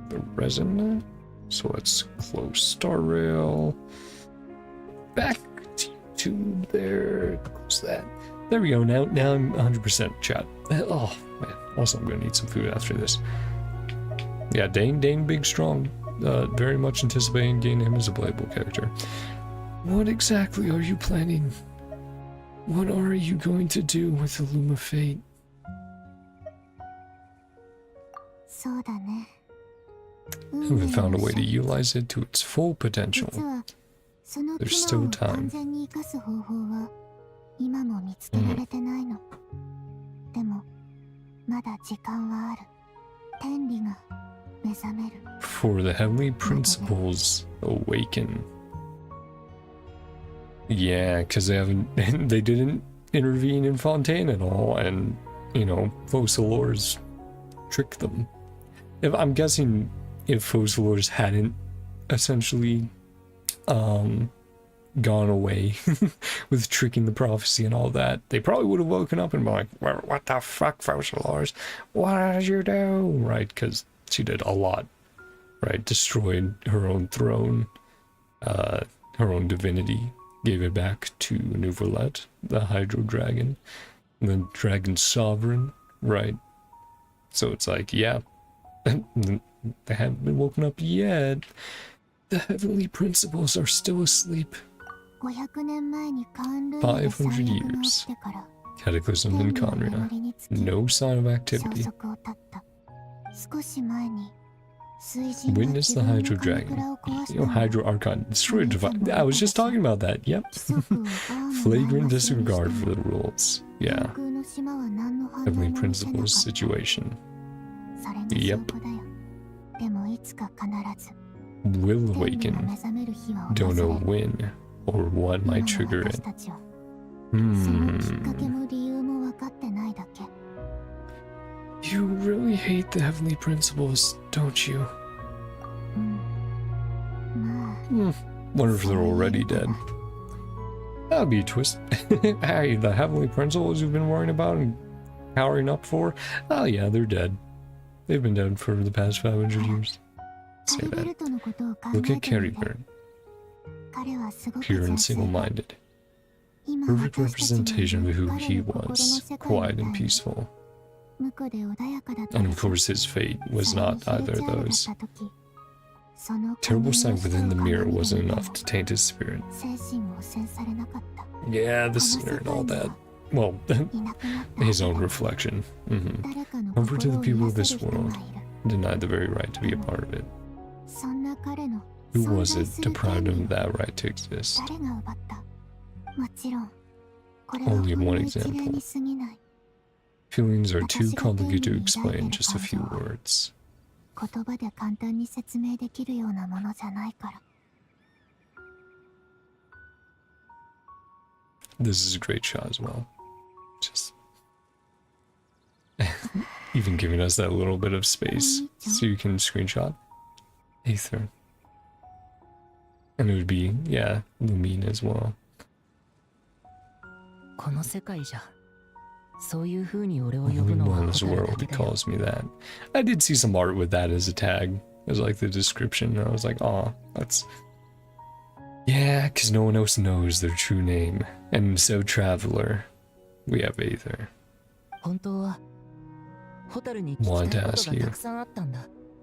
the resin. So let's close Star Rail. Back to YouTube there. Close that. There we go. Now I'm 100% chat. Oh man. Also, I'm gonna need some food after this. Yeah, Dane, big, strong. Very much anticipating getting him as a playable character. What exactly are you planning? What are you going to do with the Loom of Fate? Haven't found a way to utilize it to its full potential. There's still time. For the heavenly principles awaken. Yeah, because they didn't intervene in Fontaine at all, and, you know, Focalors tricked them. I'm guessing if Focalors hadn't essentially gone away with tricking the prophecy and all that, they probably would have woken up and been like, well, what the fuck, Focalors? What did you do? Right, because she did a lot, right? Destroyed her own throne, her own divinity, gave it back to Nouvelet, the Hydro Dragon, the Dragon Sovereign, right? So it's like, yeah, they haven't been woken up yet. The heavenly principles are still asleep. 500 years. Cataclysm in Conria. No sign of activity. Witness the Hydro Dragon. You know, Hydro Archon. Destroy divine. I was just talking about that. Yep. Flagrant disregard for the rules. Yeah. Heavenly Principles situation. Yep. Will awaken. Don't know when or what might trigger it. You really hate the Heavenly Principles, don't you? Wonder if they're already dead. That'd be a twist. Hey, the Heavenly Principles you've been worrying about and powering up for? Oh yeah, they're dead. They've been dead for the past 500 years. Say that. Look at Carrybird. Pure and single-minded. Perfect representation of who he was, quiet and peaceful. And of course his fate was not either of those. Terrible sight within the mirror wasn't enough to taint his spirit. Yeah, the sinner and all that. Well, his own reflection. Comfort to the people of this world, denied the very right to be a part of it. Who was it deprived him of that right to exist? Only one example. Feelings are too complicated to explain in just a few words. This is a great shot as well. Just even giving us that little bit of space so you can screenshot. Aether. And it would be, yeah, Lumine as well. Only one in this world calls me that. I did see some art with that as a tag, as like the description, and I was like, aw, that's... Yeah, because no one else knows their true name. And so, Traveler, we have Aether. Want to ask you.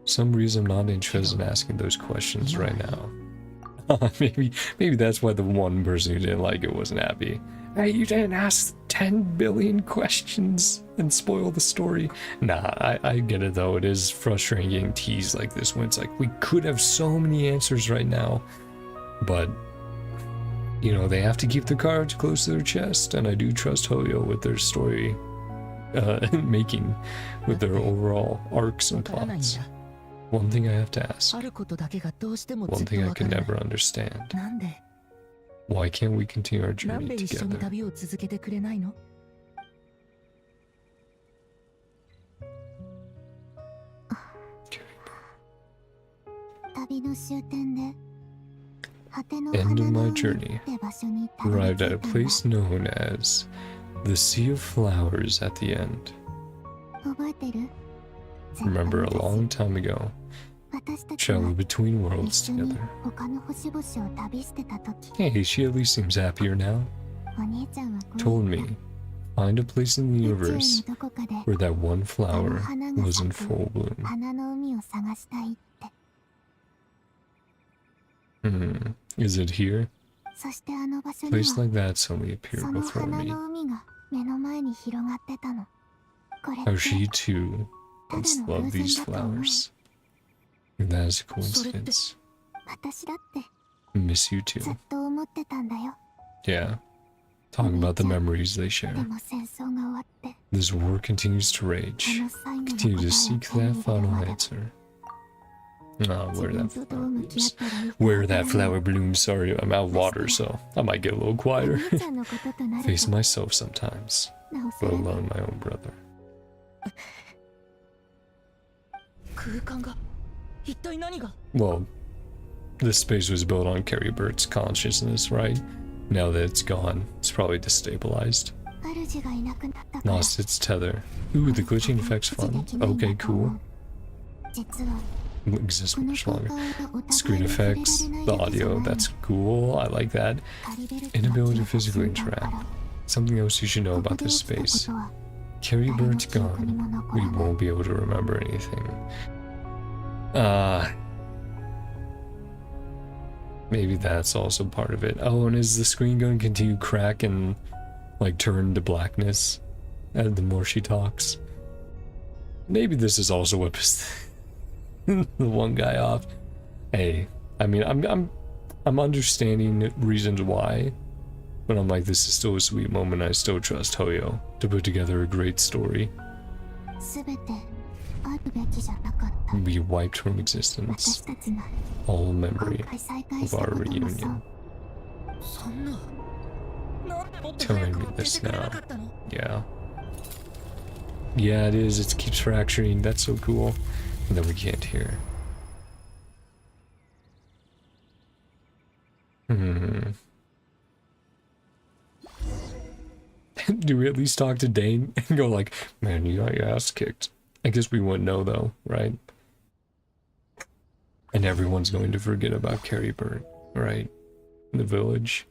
Some reason I'm not interested in asking those questions right now. maybe that's why the one person who didn't like it wasn't happy. Hey, you didn't ask 10 billion questions and spoil the story. Nah, I get it though. It is frustrating getting teased like this when it's like, we could have so many answers right now. But, you know, they have to keep the cards close to their chest, and I do trust Hoyo with their story making, with their overall arcs and plots. One thing I have to ask. One thing I can never understand. Why can't we continue our journey together? End of my journey. Arrived at a place known as the Sea of Flowers at the end. Remember a long time ago, traveled between worlds together. Hey, she at least seems happier now. Told me, find a place in the universe where that one flower was in full bloom. Is it here? A place like that suddenly appeared before me. How she too once loved these flowers. That is a coincidence. Miss you too. Yeah. Talking about the memories they share. This war continues to rage. Continue to seek that final answer. Where that flower blooms. Sorry, I'm out of water, so I might get a little quieter. Face myself sometimes, let alone my own brother. Well, this space was built on Carrie Bird's consciousness, right? Now that it's gone, it's probably destabilized. Lost its tether. Ooh, the glitching effect's fun. Okay, cool. Exists much longer. Screen effects, the audio, that's cool. I like that. Inability to physically interact. Something else you should know about this space. Carrie Bird's gone. We won't be able to remember anything. Maybe that's also part of it. Oh, and is the screen going to continue to crack and like turn to blackness the more she talks? Maybe this is also what pissed the one guy off. Hey, I mean, I'm understanding reasons why, but I'm like, this is still a sweet moment. I still trust Hoyo to put together a great story. Be wiped from existence. All memory of our reunion. Telling me this now. Yeah. Yeah, it is. It keeps fracturing. That's so cool. And then we can't hear. Do we at least talk to Dane and go like, man, you got your ass kicked? I guess we wouldn't know though, right? And everyone's going to forget about Carrie Bird, right? In the village,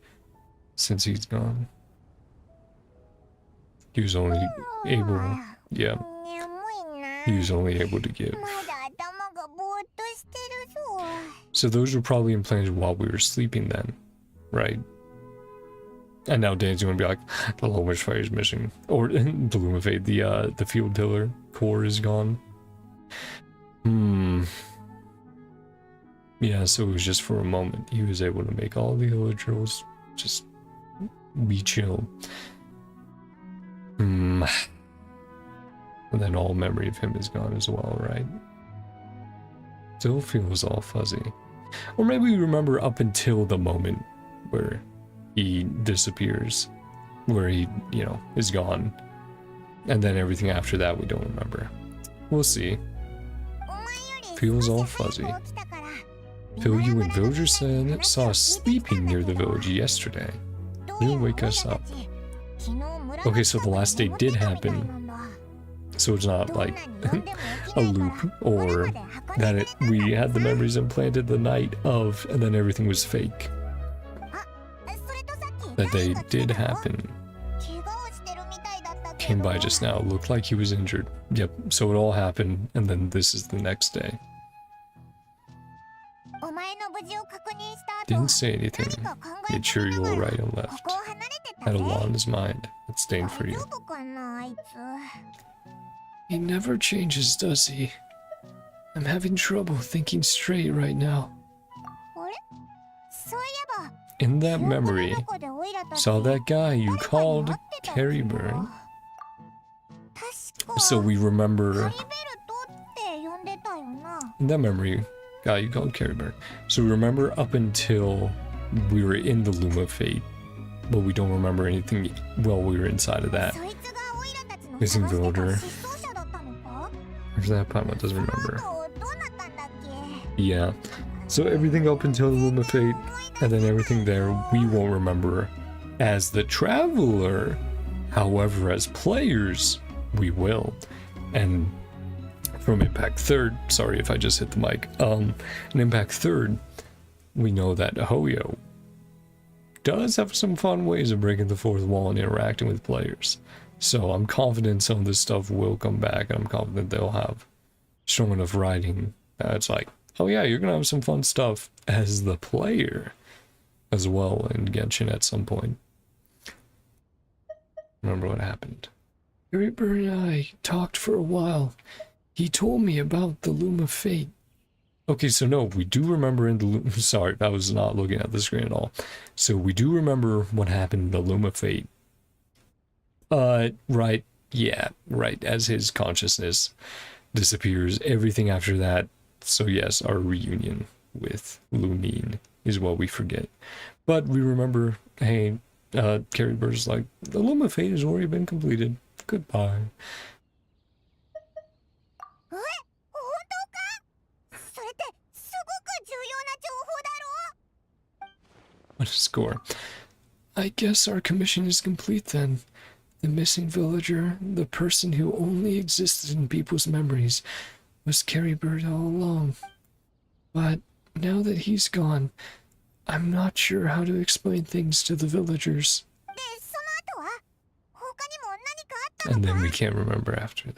since he's gone. He was only able, yeah. He was only able to give. So those were probably implanted while we were sleeping then, right? And now Dan's gonna be like, the Lomish Fire is missing. Or the Lumifade, the field pillar core is gone. Yeah, so it was just for a moment. He was able to make all the villagers just be chill. And then all memory of him is gone as well, right? Still feels all fuzzy. Or maybe we remember up until the moment where he disappears, where he, you know, is gone. And then everything after that we don't remember. We'll see. Feels all fuzzy. Phil, you and Villager saw us sleeping near the village yesterday. You'll wake us up. Okay, so the last day did happen. So it's not like a loop, or that we had the memories implanted the night of, and then everything was fake. That day did happen. Came by just now, looked like he was injured. Yep, so it all happened, and then this is the next day. Didn't say anything. Made sure you were right and left. Had a law in his mind. It's staying for you. He never changes, does he? I'm having trouble thinking straight right now. In that memory, saw that guy you called Carrie Bird. So we remember in that memory, guy you called Carrie Bird. So we remember up until we were in the Loom of Fate, but we don't remember anything while we were inside of that. Missing villager. After that, Paimon doesn't remember. Yeah. So everything up until the Loom of Fate, and then everything there, we won't remember as the Traveler. However, as players, we will. And from Impact 3rd, sorry if I just hit the mic, in Impact 3rd, we know that Hoyo does have some fun ways of breaking the fourth wall and interacting with players. So I'm confident some of this stuff will come back, and I'm confident they'll have strong enough writing that it's like, oh yeah, you're gonna have some fun stuff as the player as well in Genshin at some point. Remember what happened. Carrie Bird and I talked for a while. He told me about the Loom of Fate. Okay, so no, we do remember in the Loom... Sorry, I was not looking at the screen at all. So we do remember what happened in the Loom of Fate. Right, yeah, right, as his consciousness disappears, everything after that So yes, our reunion with Lumine is what we forget. But we remember, hey, Carrie Bird's like, the Loom of Fate has already been completed. Goodbye. What a score. I guess our commission is complete then. The missing villager, the person who only existed in people's memories, was Carrie Bird all along. But now that he's gone, I'm not sure how to explain things to the villagers. And then we can't remember after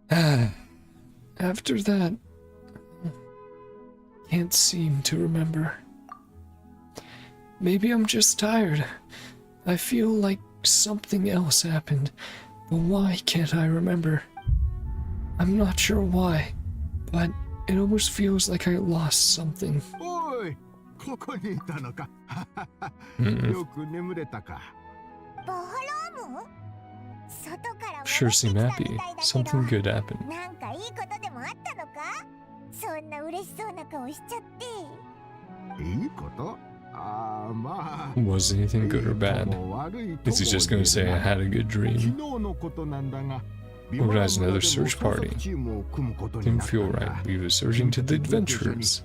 that. After that, can't seem to remember. Maybe I'm just tired. I feel like something else happened, but why can't I remember? I'm not sure why, but it almost feels like I lost something. Sure seem happy. Something good happened. Was anything good or bad? Is he just gonna say I had a good dream? Organize another search party. Didn't feel right. We were searching to the adventurers.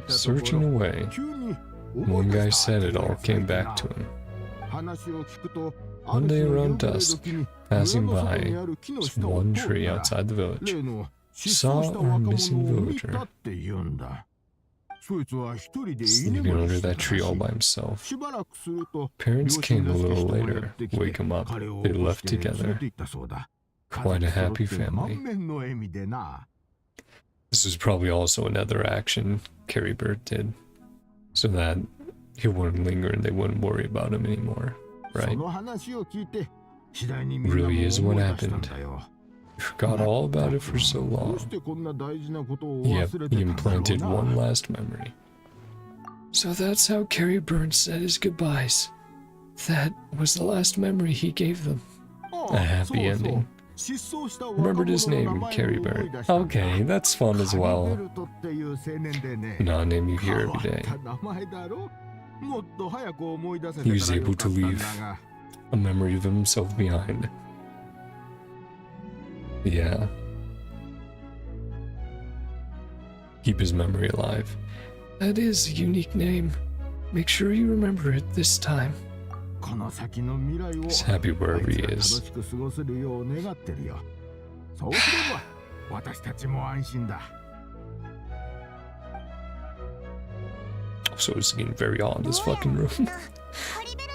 Searching away. One guy said it all came back to him. One day around dusk, passing by this one tree outside the village, saw our missing villager sleeping under that tree all by himself. Parents came a little later, wake him up. They left together. Quite a happy family. This is probably also another action Carrie Bird did, so that he wouldn't linger and they wouldn't worry about him anymore, right? Really is what happened. We forgot all about it for so long. Yep, he implanted one last memory. So that's how Carrie Bird said his goodbyes. That was the last memory he gave them. A happy ending. Remembered his name, Carrie Bird. Okay, that's fun as well. Not a name you hear every day. He was able to leave a memory of himself behind. Yeah. Keep his memory alive. That is a unique name. Make sure you remember it this time. He's happy wherever he is. So it's getting very hot in this fucking room.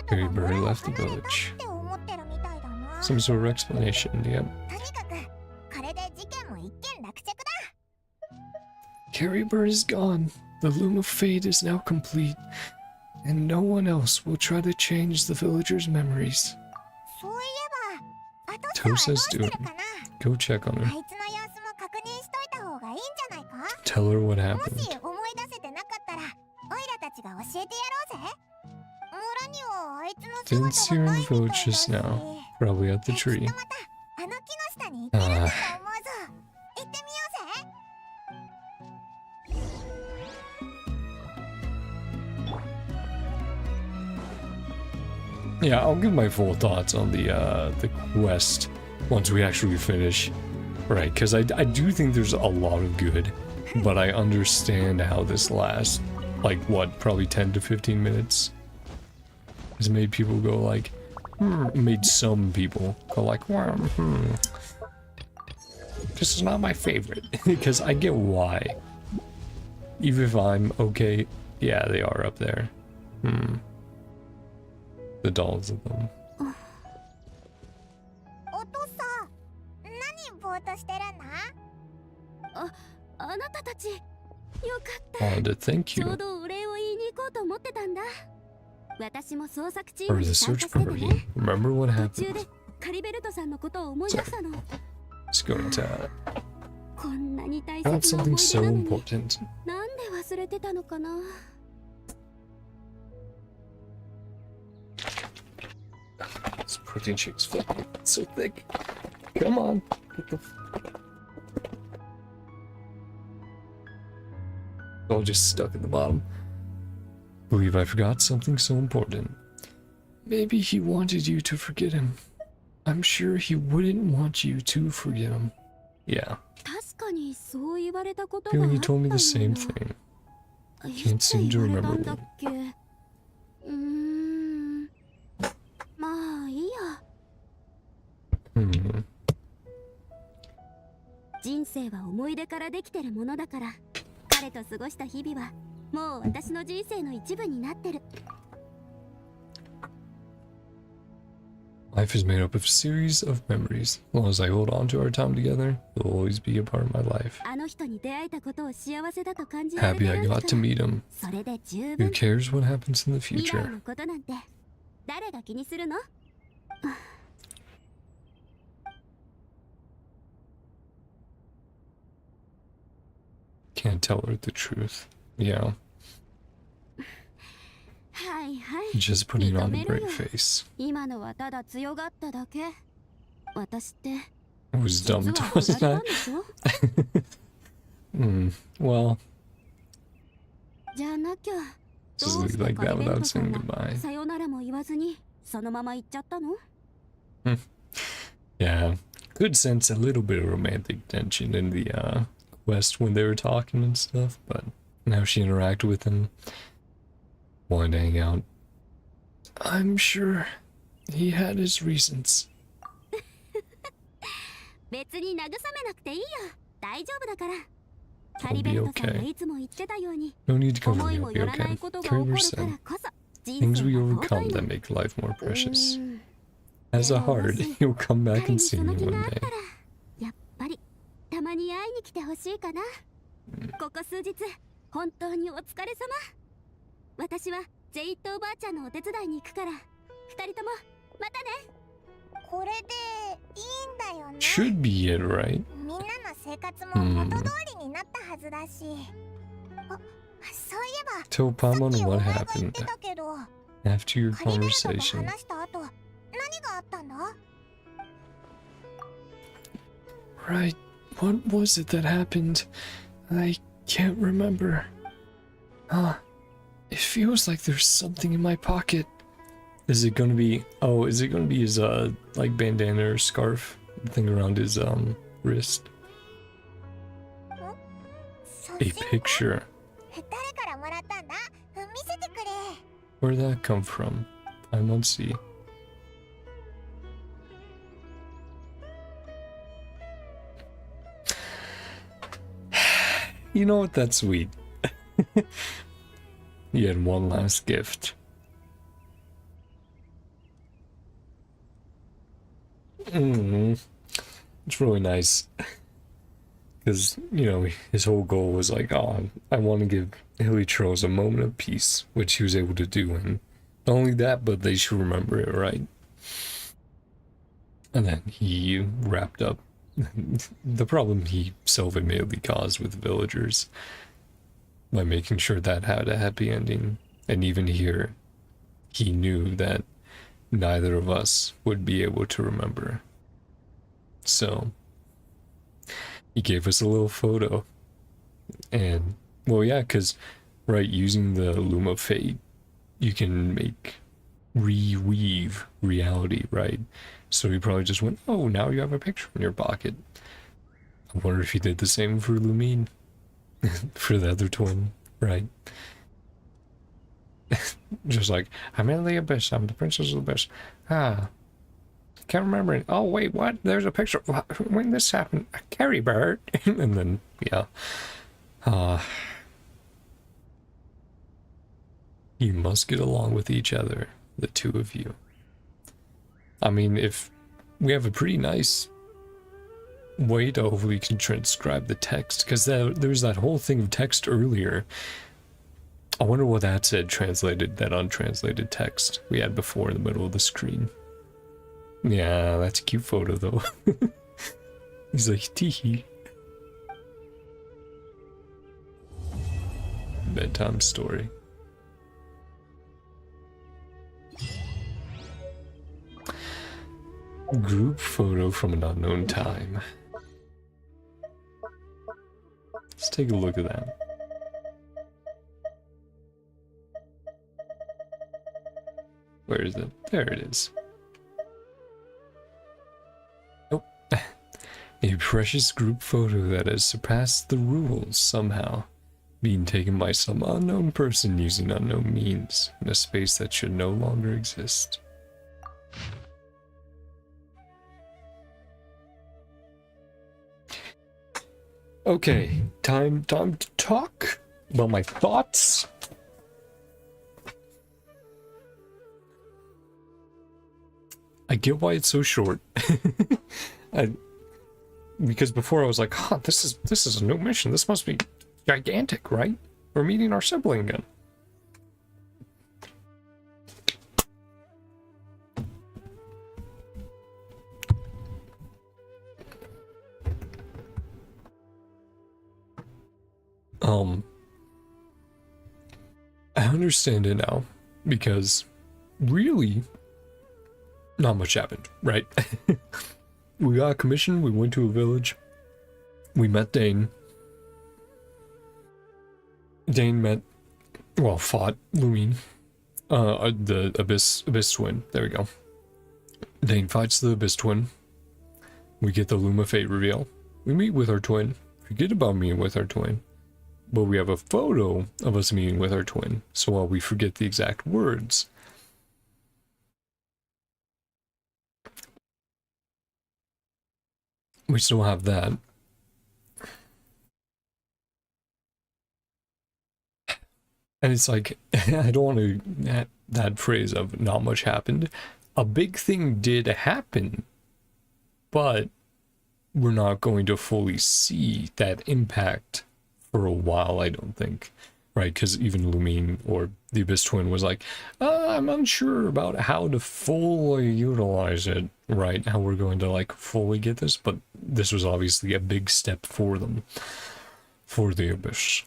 Carrie Bird left the village. Some sort of explanation, yep. Carrie Bird is gone. The Loom of Fate is now complete, and no one else will try to change the villagers' memories. Tosa's doing. Go check on her. Tell her what happened. Didn't see her in the village just now. Probably at the tree. Yeah, I'll give my full thoughts on the quest once we actually finish. Right, because I do think there's a lot of good, but I understand how this lasts, like, what, probably 10 to 15 minutes? Has made people go like, made some people go like, this is not my favorite, because I get why. Even if I'm okay, yeah, they are up there. The dolls of them. Wanted to thank you for the search party. Remember what happened? Sorry. Let's go into about something so important. This protein shake's fucking so thick. Come on. Get the all just stuck at the bottom. Believe I forgot something so important. Maybe he wanted you to forget him. I'm sure he wouldn't want you to forget him. Yeah. Feeling he told me the same thing. Can't seem to remember when. Hmm. 人生は思い出からできてるものだから、彼と過ごした日々はもう私の人生の一部になってる。Life is made up of a series of memories. As long as I hold on to our time together, it will always be a part of my life. あの人に出会えたことを幸せだと感じられて Happy I るんだ got か to ら、 meet him. それで十 Who 分。 cares what happens in the 未来 future? のことなんて誰が気にするの？ Can't tell her the truth. Yeah. はいはい。 Just putting on a brave face. 今のはただ強がっただけ。私って I was 実は dumb, 振 wasn't られ I? たんでしょ？ Well, じゃなきゃ。 just どうして like カリ that ベン without トさん saying は goodbye. さよならも言わずにそのまま行っちゃったの？ Yeah. Could sense a little bit of romantic tension in the quest when they were talking and stuff, but now she interacted with him, wanted to hang out. I'm sure he had his reasons. 別に慰めなくていいよ。大丈夫だから。カ I'll リベ be ントさんが okay. いつも言ってたように、 No need to cover 思い me, も I'll be よらな okay. いことが起 Carry こるか yourself. らこそ人 Things 生 we は尊 overcome い that の。 make life more precious. うーん As a でもも heart, し he'll come back 彼 and に see そ me の気が one あった day. ら、やっぱりたまに会いに来てほしいかな。ここ数日本当にお疲れ様。私はジェイとおばあちゃんのお手伝いに行くから、二人ともまたね。これでいいんだよね。 Should be it, right? みんなの生活も元通りになったはずだし。あ、そういえば、 Tell さっ Paimon きお what 前が言っ happened てたけど、 after your カリベントと conversation. 話した後、何があったんだ？ Right. What was it that happened? I can't remember. It feels like there's something in my pocket. Is it gonna be... Oh, is it gonna be his, like, bandana or scarf thing around his, wrist? 写 A 真 picture. 誰からもらったんだ？見せてくれ。 Where'd that come from? I won't see. You know what? That's sweet. You had one last gift. It's really nice. Because, you know, his whole goal was like, oh, I want to give Hilly Churls a moment of peace, which he was able to do. And not only that, but they should remember it, right? And then he wrapped up the problem he self-admittedly caused with the villagers by making sure that had a happy ending. And even here, he knew that neither of us would be able to remember. So he gave us a little photo. And, well, yeah, because, right, using the Loom of Fate, you can reweave reality, right? So he probably just went, oh, now you have a picture in your pocket. I wonder if he did the same for Lumine. For the other twin, right? Just like, I'm in the abyss, I'm the princess of the abyss. Can't remember it. Oh, wait, what? There's a picture. When this happened, a Carrie bird. And then, yeah. You must get along with each other, the two of you. I mean, if we have a pretty nice way to hopefully can transcribe the text, because there's that whole thing of text earlier. I wonder what that said translated, that untranslated text we had before in the middle of the screen. Yeah, that's a cute photo though. He's like, teehee. Bedtime story. Group photo from an unknown time. Let's take a look at that. Where is it? There it is. Nope. A precious group photo that has surpassed the rules somehow. Being taken by some unknown person using unknown means in a space that should no longer exist. Okay, time to talk about my thoughts. I get why it's so short. Because before I was like, huh, this is a new mission. This must be gigantic, right? We're meeting our sibling again. I understand it now, because really, not much happened, right? We got a commission, we went to a village, we met Dane. Dane fought Lumine, the Abyss Twin, there we go. Dane fights the Abyss Twin, we get the Luma Fate reveal, we meet with our twin, forget about meeting with our twin, but we have a photo of us meeting with our twin, so while we forget the exact words, we still have that. And it's like, I don't want to, that phrase of not much happened. A big thing did happen, but we're not going to fully see that impact for a while, I don't think. Right, because even Lumine or the Abyss Twin was like, I'm unsure about how to fully utilize it, right? How we're going to like fully get this, but this was obviously a big step for them, for the Abyss.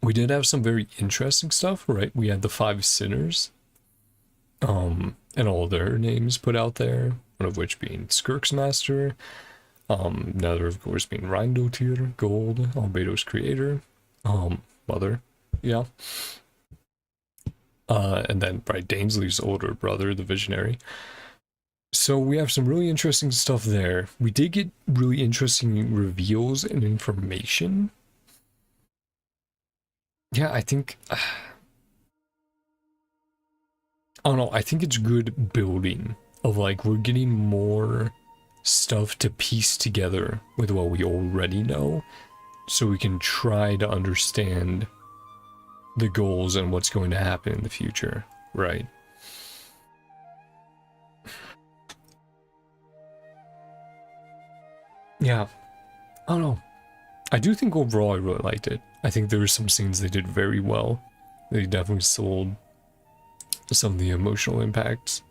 We did have some very interesting stuff, right? We had the 5 sinners, and all their names put out there, one of which being Skirk's Master, another of course being Reindotir, Gold, Albedo's creator, mother, yeah. And then right, Dainsley's older brother, the Visionary. So we have some really interesting stuff there. We did get really interesting reveals and information. Yeah, I think, I don't know, I think it's good building of like, we're getting more stuff to piece together with what we already know, so we can try to understand the goals and what's going to happen in the future, right? Yeah, I don't know. I do think overall I really liked it. I think there were some scenes they did very well. They definitely sold some of the emotional impacts.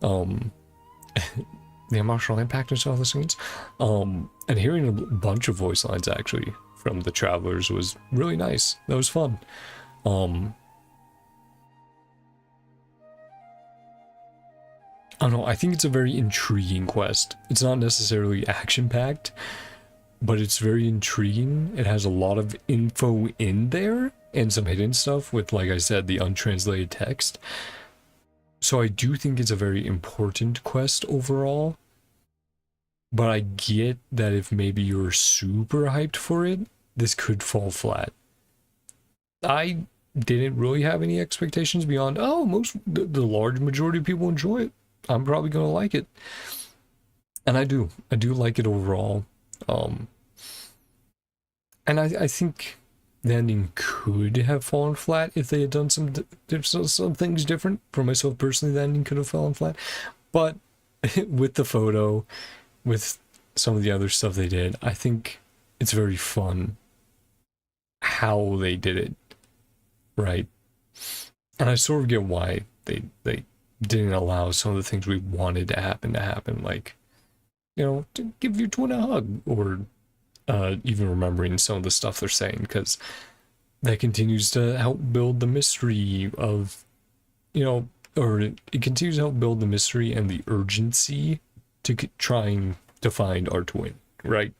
The emotional impact of some of the scenes. And hearing a bunch of voice lines actually from the travelers was really nice. That was fun. I don't know, I think it's a very intriguing quest. It's not necessarily action-packed, but it's very intriguing. It has a lot of info in there and some hidden stuff with, like I said, the untranslated text. So I do think it's a very important quest overall. But I get that if maybe you're super hyped for it, this could fall flat. I didn't really have any expectations beyond, the large majority of people enjoy it. I'm probably going to like it. And I do like it overall. And I think the ending could have fallen flat if they had done some things different. For myself personally, the ending could have fallen flat. But with the photo, with some of the other stuff they did, I think it's very fun how they did it, right? And I sort of get why they didn't allow some of the things we wanted to happen, like, you know, to give your twin a hug, or even remembering some of the stuff they're saying, because that continues to help build the mystery of, you know, or it continues to help build the mystery and the urgency to trying to find our twin, right?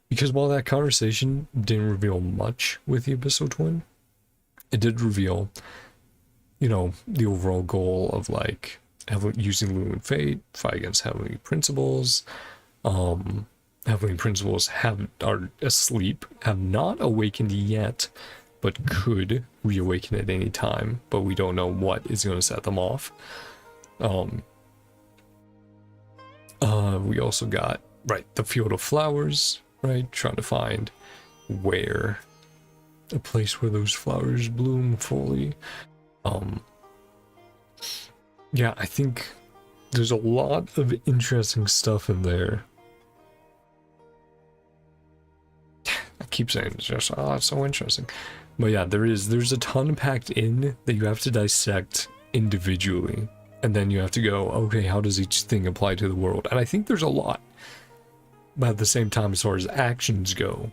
Because while that conversation didn't reveal much with the Abyssal Twin, it did reveal, you know, the overall goal of like using Lumen Fate, fight against Heavenly Principles. Heavenly Principles are asleep, have not awakened yet, but could reawaken at any time, but we don't know what is going to set them off. We also got, right, the Field of Flowers, right, trying to find where, a place where those flowers bloom fully. Yeah, I think there's a lot of interesting stuff in there. I keep saying it's just, oh, it's so interesting. But yeah, there's a ton packed in that you have to dissect individually. And then you have to go, okay, how does each thing apply to the world? And I think there's a lot. But at the same time, as far as actions go,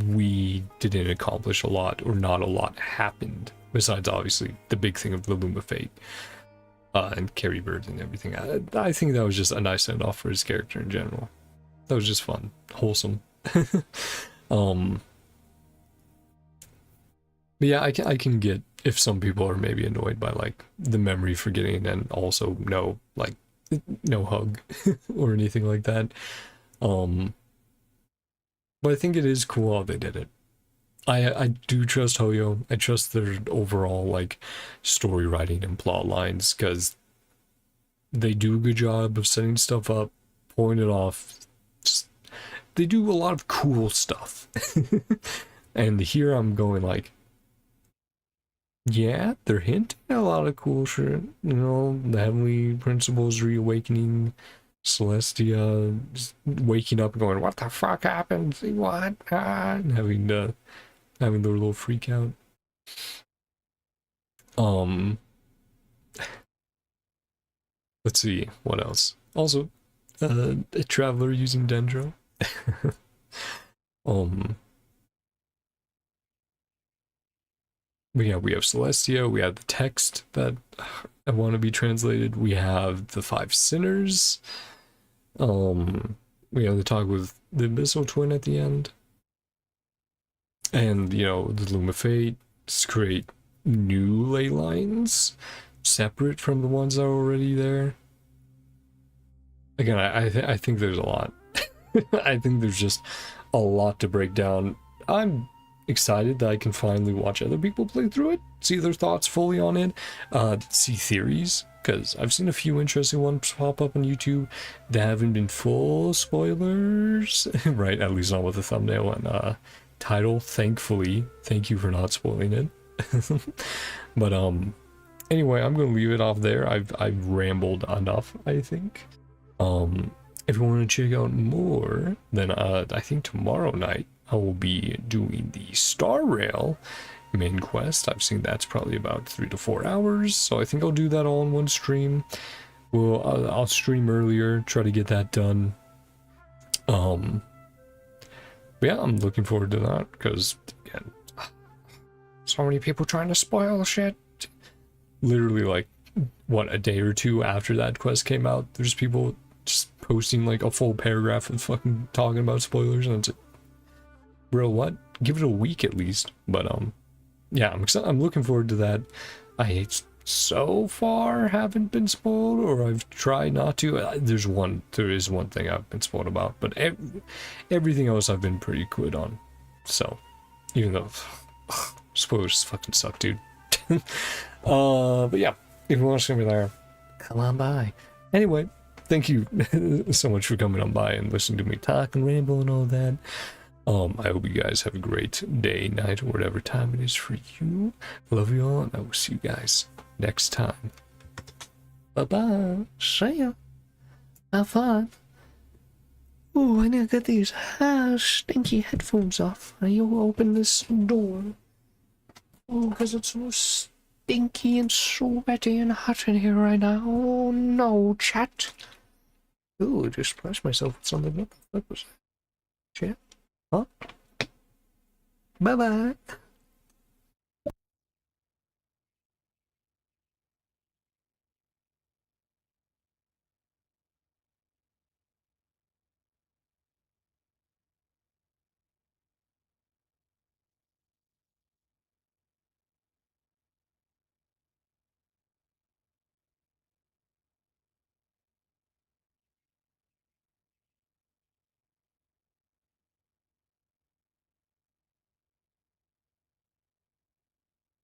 we didn't accomplish a lot, or not a lot happened. Besides, obviously, the big thing of the Luma Fate. And Carrie Bird and everything. I think that was just a nice send-off for his character in general. That was just fun. Wholesome. But yeah, I can get if some people are maybe annoyed by like the memory forgetting and also no hug or anything like that. But I think it is cool how they did it. I do trust Hoyo. I trust their overall like story writing and plot lines, because they do a good job of setting stuff up, pulling it off. They do a lot of cool stuff. And here I'm going like, yeah, they're hinting at a lot of cool shit. You know, the Heavenly Principles reawakening, Celestia waking up and going, what the fuck happened? What? And having their little freak out. Let's see, what else? Also, a traveler using Dendro. But yeah, we have Celestia, we have the text that I want to be translated, we have the 5 sinners, we have the talk with the Abyssal Twin at the end, and, you know, the Luma Fate to create new ley lines separate from the ones that are already there. Again, I think there's a lot. I think there's just a lot to break down. I'm excited that I can finally watch other people play through it, see their thoughts fully on it, see theories, because I've seen a few interesting ones pop up on YouTube that haven't been full spoilers, right? At least not with the thumbnail and title, thankfully. Thank you for not spoiling it. But anyway, I'm gonna leave it off there. I've rambled enough, I think. If you want to check out more, then I think tomorrow night I will be doing the Star Rail main quest. I've seen that's probably about 3 to 4 hours, so I think I'll do that all in one stream. Well, I'll stream earlier, try to get that done. But yeah, I'm looking forward to that, because again, so many people trying to spoil shit. Literally, like, what, a day or two after that quest came out, there's people just posting like a full paragraph of fucking talking about spoilers, and it's like, bro, what? Give it a week at least. But yeah, I'm looking forward to that. I so far haven't been spoiled, or I've tried not to. There is one thing I've been spoiled about, but everything else I've been pretty good on. So, even though spoilers fucking suck, dude. But yeah, if you want to see me there, come on by. Anyway, thank you so much for coming on by and listening to me talk and ramble and all that. I hope you guys have a great day, night, or whatever time it is for you. Love you all, and I will see you guys next time. Bye-bye. See ya. Have fun. Ooh, I need to get these stinky headphones off. You'll open this door. Oh, because it's so stinky and sweaty and hot in here right now. Oh, no, chat. Ooh, I just splashed myself with something. What the fuck was that? Chat? Huh? Bye-bye.